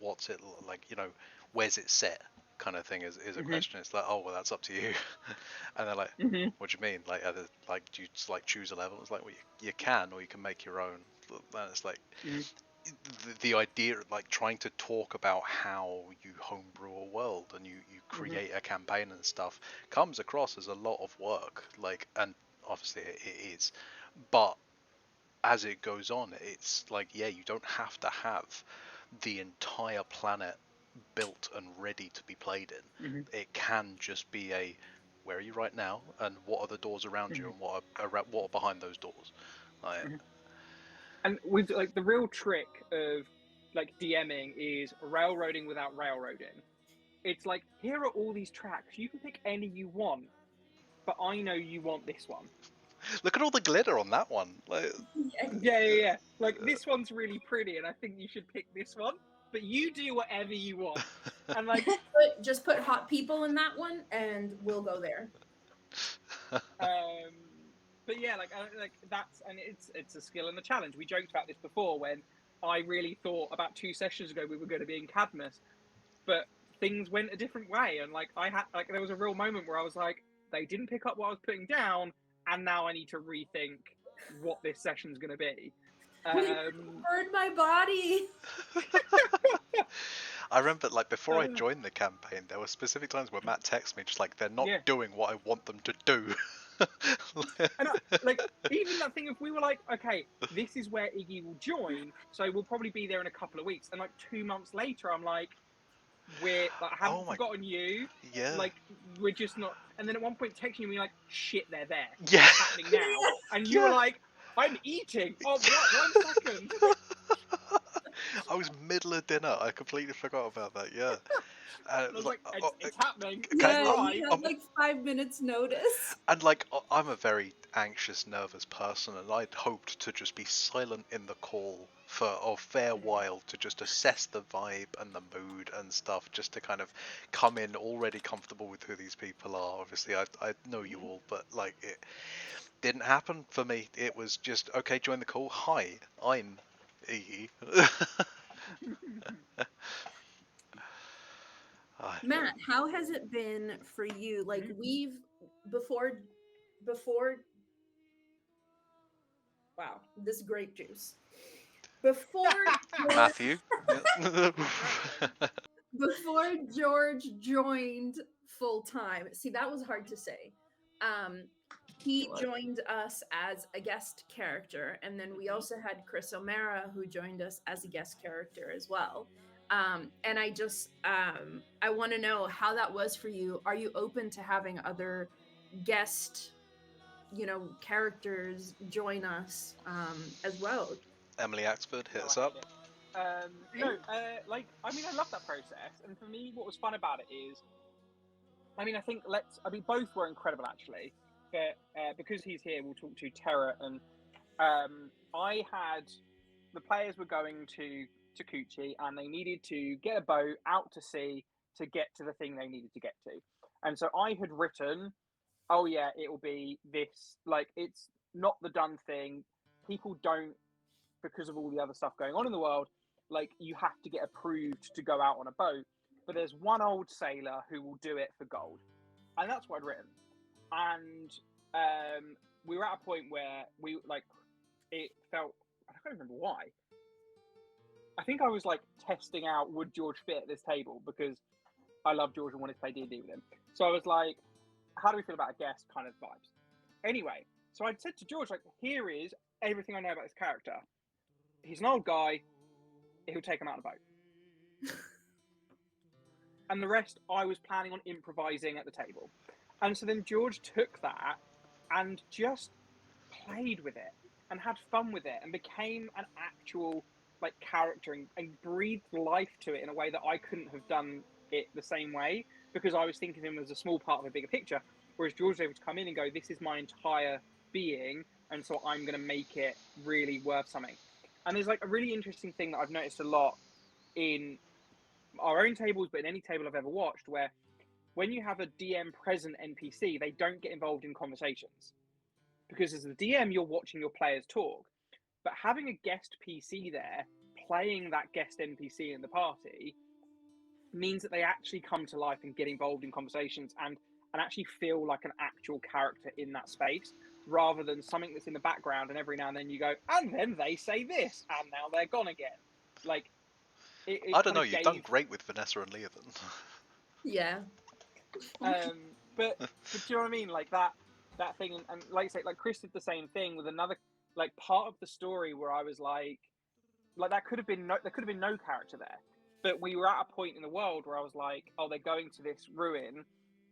what's it like, you know, where's it set, kind of thing is a question. It's like, oh well, that's up to you. And they're like, what do you mean, like, like, do you just like choose a level? It's like, well, you can, or you can make your own. And it's like the idea of like trying to talk about how you homebrew a world and you create a campaign and stuff comes across as a lot of work, like, and obviously it is, but as it goes on, it's like, yeah, you don't have to have the entire planet built and ready to be played in. It can just be a, where are you right now, and what are the doors around you, and what are behind those doors. Like, and with like the real trick of like DMing is railroading without railroading. It's like, here are all these tracks, you can pick any you want, but I know you want this one. look at all the glitter on that one. Like, yeah. Like, this one's really pretty, and I think you should pick this one. But you do whatever you want. And like, just put hot people in that one, and we'll go there. But yeah, like that's, and it's a skill and a challenge. We joked about this before when I really thought about 2 sessions ago we were going to be in Cadmus, but things went a different way, and like I had like there was a real moment where I was like, they didn't pick up what I was putting down, and now I need to rethink what this session's going to be. Burn my body. I remember, like, before I joined the campaign, there were specific times where Matt texted me just like, they're not doing what I want them to do. And like, even that thing, if we were like, okay, this is where Iggy will join, so we'll probably be there in a couple of weeks, and like 2 months later, I'm like, we're like, I haven't forgotten you. Yeah. Like, we're just not. And then at one point, texting me like, shit, they're there. Yeah. What's happening now? And you were like, I'm eating. Oh, what? 1 second. I was middle of dinner. I completely forgot about that. Yeah. And I was like, it's happening. Yeah, Right. you had like 5 minutes notice. And like, I'm a very anxious, nervous person, and I'd hoped to just be silent in the call for a fair while to just assess the vibe and the mood and stuff, just to kind of come in already comfortable with who these people are. Obviously, I know you all, but like, it didn't happen for me. It was just, okay, join the call. Hi, I'm E. Matt, how has it been for you? Like we've before wow, this grape juice. Before Matthew. before George joined full time. See, that was hard to say. He joined us as a guest character, and then we also had Chris O'Mara who joined us as a guest character as well. And I want to know how that was for you. Are you open to having other guest, characters join us as well? Emily Axford, hit us I up. hate it. No, I love that process, and for me, what was fun about it is, both were incredible actually, but because he's here, we'll talk to Terra, and the players were going to Kuchi, and they needed to get a boat out to sea to get to the thing they needed to get to, and so I had written, oh yeah, it will be this, like, it's not the done thing, people don't, because of all the other stuff going on in the world, like, you have to get approved to go out on a boat, but there's one old sailor who will do it for gold, and that's what I'd written. And we were at a point where it felt, I can't remember why, I think I was like testing out, would George fit at this table, because I love George and wanted to play D&D with him, so I was like, how do we feel about a guest kind of vibes? Anyway, so I'd said to George, like, here is everything I know about this character. He's an old guy, he'll take him out on a boat. And the rest, I was planning on improvising at the table. And so then George took that and just played with it and had fun with it and became an actual like character and breathed life to it in a way that I couldn't have done it the same way, because I was thinking of him as a small part of a bigger picture, whereas George was able to come in and go, this is my entire being, and so I'm going to make it really worth something. And there's like a really interesting thing that I've noticed a lot in our own tables, but in any table I've ever watched, where when you have a DM present NPC, they don't get involved in conversations, because as the DM, you're watching your players talk. But having a guest PC there, playing that guest NPC in the party, means that they actually come to life and get involved in conversations and actually feel like an actual character in that space, rather than something that's in the background and every now and then you go, and then they say this, and now they're gone again. Like, I don't know, you've done great with Vanessa and Leovan. Yeah. But do you know what I mean? Like that thing, and like I say, like Chris did the same thing with another like part of the story where I was like there could have been no character there, but we were at a point in the world where I was like, oh, they're going to this ruin,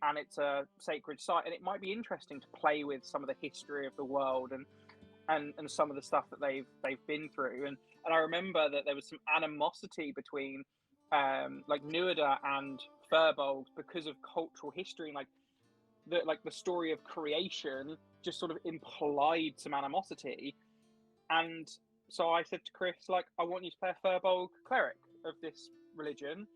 and it's a sacred site, and it might be interesting to play with some of the history of the world and some of the stuff that they've been through, and I remember that there was some animosity between like Nuada and Furbolg because of cultural history, and like the story of creation just sort of implied some animosity. And so I said to Chris, like, I want you to play a Furbolg cleric of this religion.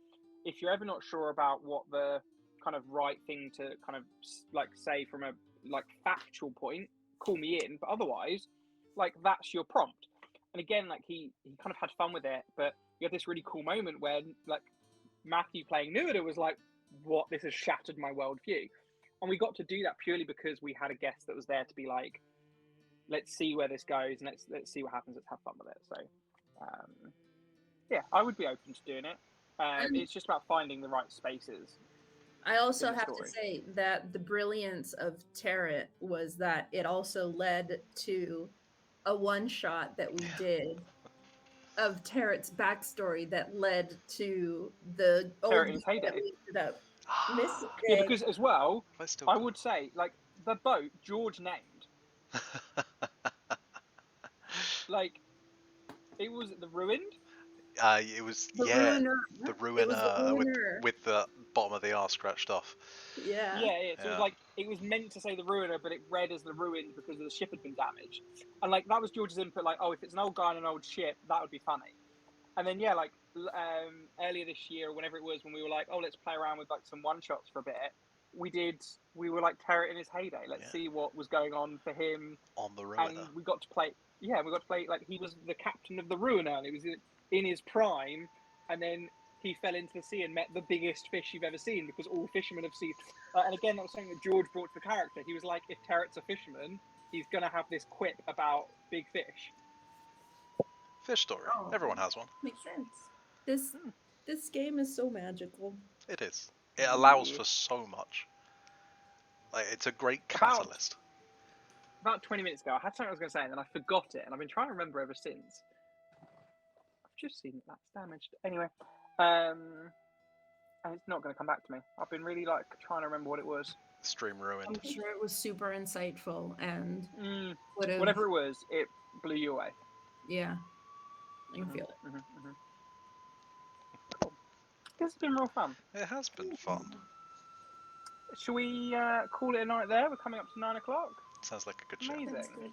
If you're ever not sure about what the kind of right thing to kind of like say from a like factual point, call me in, but otherwise, like, that's your prompt. And again, like, he kind of had fun with it, but you had this really cool moment where like Matthew playing Nuada was like, what, this has shattered my worldview. And we got to do that purely because we had a guest that was there to be like, let's see where this goes, and let's see what happens, let's have fun with it. So yeah, I would be open to doing it. It's just about finding the right spaces. I also have to say that the brilliance of Tarot was that it also led to a one-shot that we did of Tarot's backstory that led to the old Tarot in Heyday. that we ended up missing. Yeah, because as well, I would say, like, the boat George named, like, it was the Ruined. It was The yeah, ruiner. the It ruiner, was the ruiner. with the bottom of the R scratched off. Yeah. Yeah. So it was Yeah. like it was meant to say the ruiner, but it read as the ruined because the ship had been damaged. And like that was George's input. Like, oh, if it's an old guy on an old ship, that would be funny. And then yeah, like earlier this year, whenever it was, when we were like, oh, let's play around with like some one shots for a bit. We were like Terror in his heyday. Let's see what was going on for him. On the ruiner. And we got to play. Yeah, we got to play like he was the captain of the ruiner, and it was in his prime. And then he fell into the sea and met the biggest fish you've ever seen, because all fishermen have seen. And again, that was something that George brought to the character. He was like, if Terret's a fisherman, he's gonna have this quip about big fish. Fish story. Oh. Everyone has one. Makes sense. This game is so magical. It is. It allows Yeah. for so much. Like, it's a great About- catalyst. About 20 minutes ago, I had something I was going to say, and then I forgot it, and I've been trying to remember ever since. I've just seen that that's damaged. Anyway, and it's not going to come back to me. I've been really like trying to remember what it was. Stream ruined. I'm sure it was super insightful and Mm, would have. whatever it was, it blew you away. Yeah. I can feel it. Cool. This has been real fun. It has been fun. Shall we call it a night there? We're coming up to 9 o'clock. Sounds like a good show. Amazing. That's good.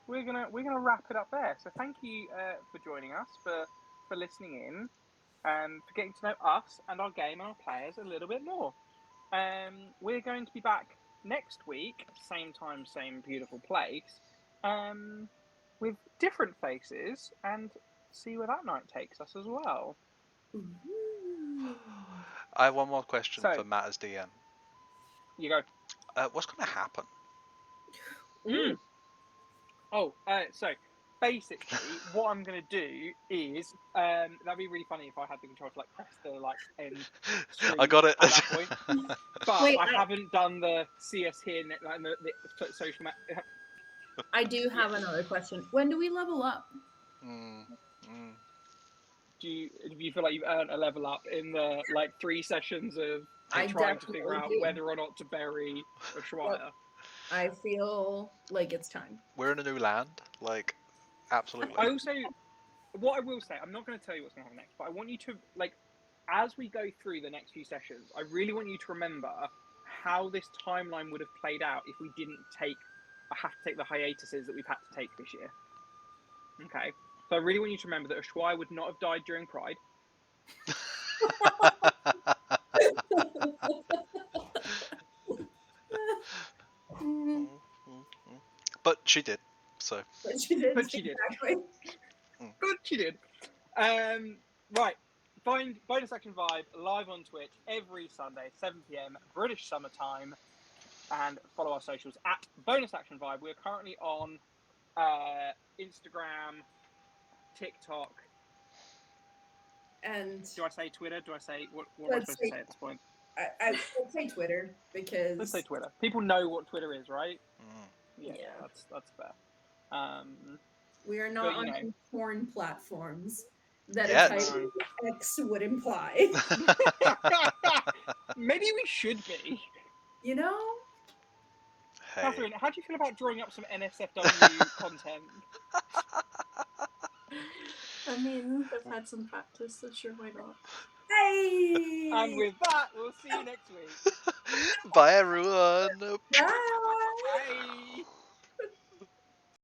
We're gonna wrap it up there. So thank you for joining us, for listening in, and for getting to know us and our game and our players a little bit more. We're going to be back next week, same time, same beautiful place, with different faces, and see where that night takes us as well. Ooh. I have one more question So- for Matt as DM. You go. What's going to happen? Mm. Oh, so basically, what I'm going to do is that'd be really funny if I had the control to like press the like end screen I got it. at that point. But Wait, I haven't done the CS here, like the social. I do have another question. When do we level up? Do you feel like you've earned a level up in the like 3 sessions of I trying to figure definitely out do. whether or not to bury a Schweier? I feel like it's time. We're in a new land. Like, absolutely. I also, what I will say, I'm not going to tell you what's going to happen next, but I want you to, like, as we go through the next few sessions, I really want you to remember how this timeline would have played out if we didn't have to take the hiatuses that we've had to take this year. Okay? So I really want you to remember that Ushuaia would not have died during Pride. But she did. So But she did. But she did. Exactly. But she did. Right. Find Bonus Action Vibe live on Twitch every Sunday, 7 p.m. British summertime, and follow our socials at Bonus Action Vibe. We're currently on Instagram, TikTok. And Do I say Twitter? Do I say what am I Let's supposed to say- say at this point? I would say Twitter because Let's say Twitter. People know what Twitter is, right? Yeah, Yeah. that's fair. we are not But, you on know. any porn platforms that Yet. a type X would imply. Maybe we should be. You know? Hey. Catherine, how do you feel about drawing up some NSFW content? I mean, I've had some practice, so sure, why not? Hey! And with that, we'll see you next week. Bye, everyone. Bye! Bye.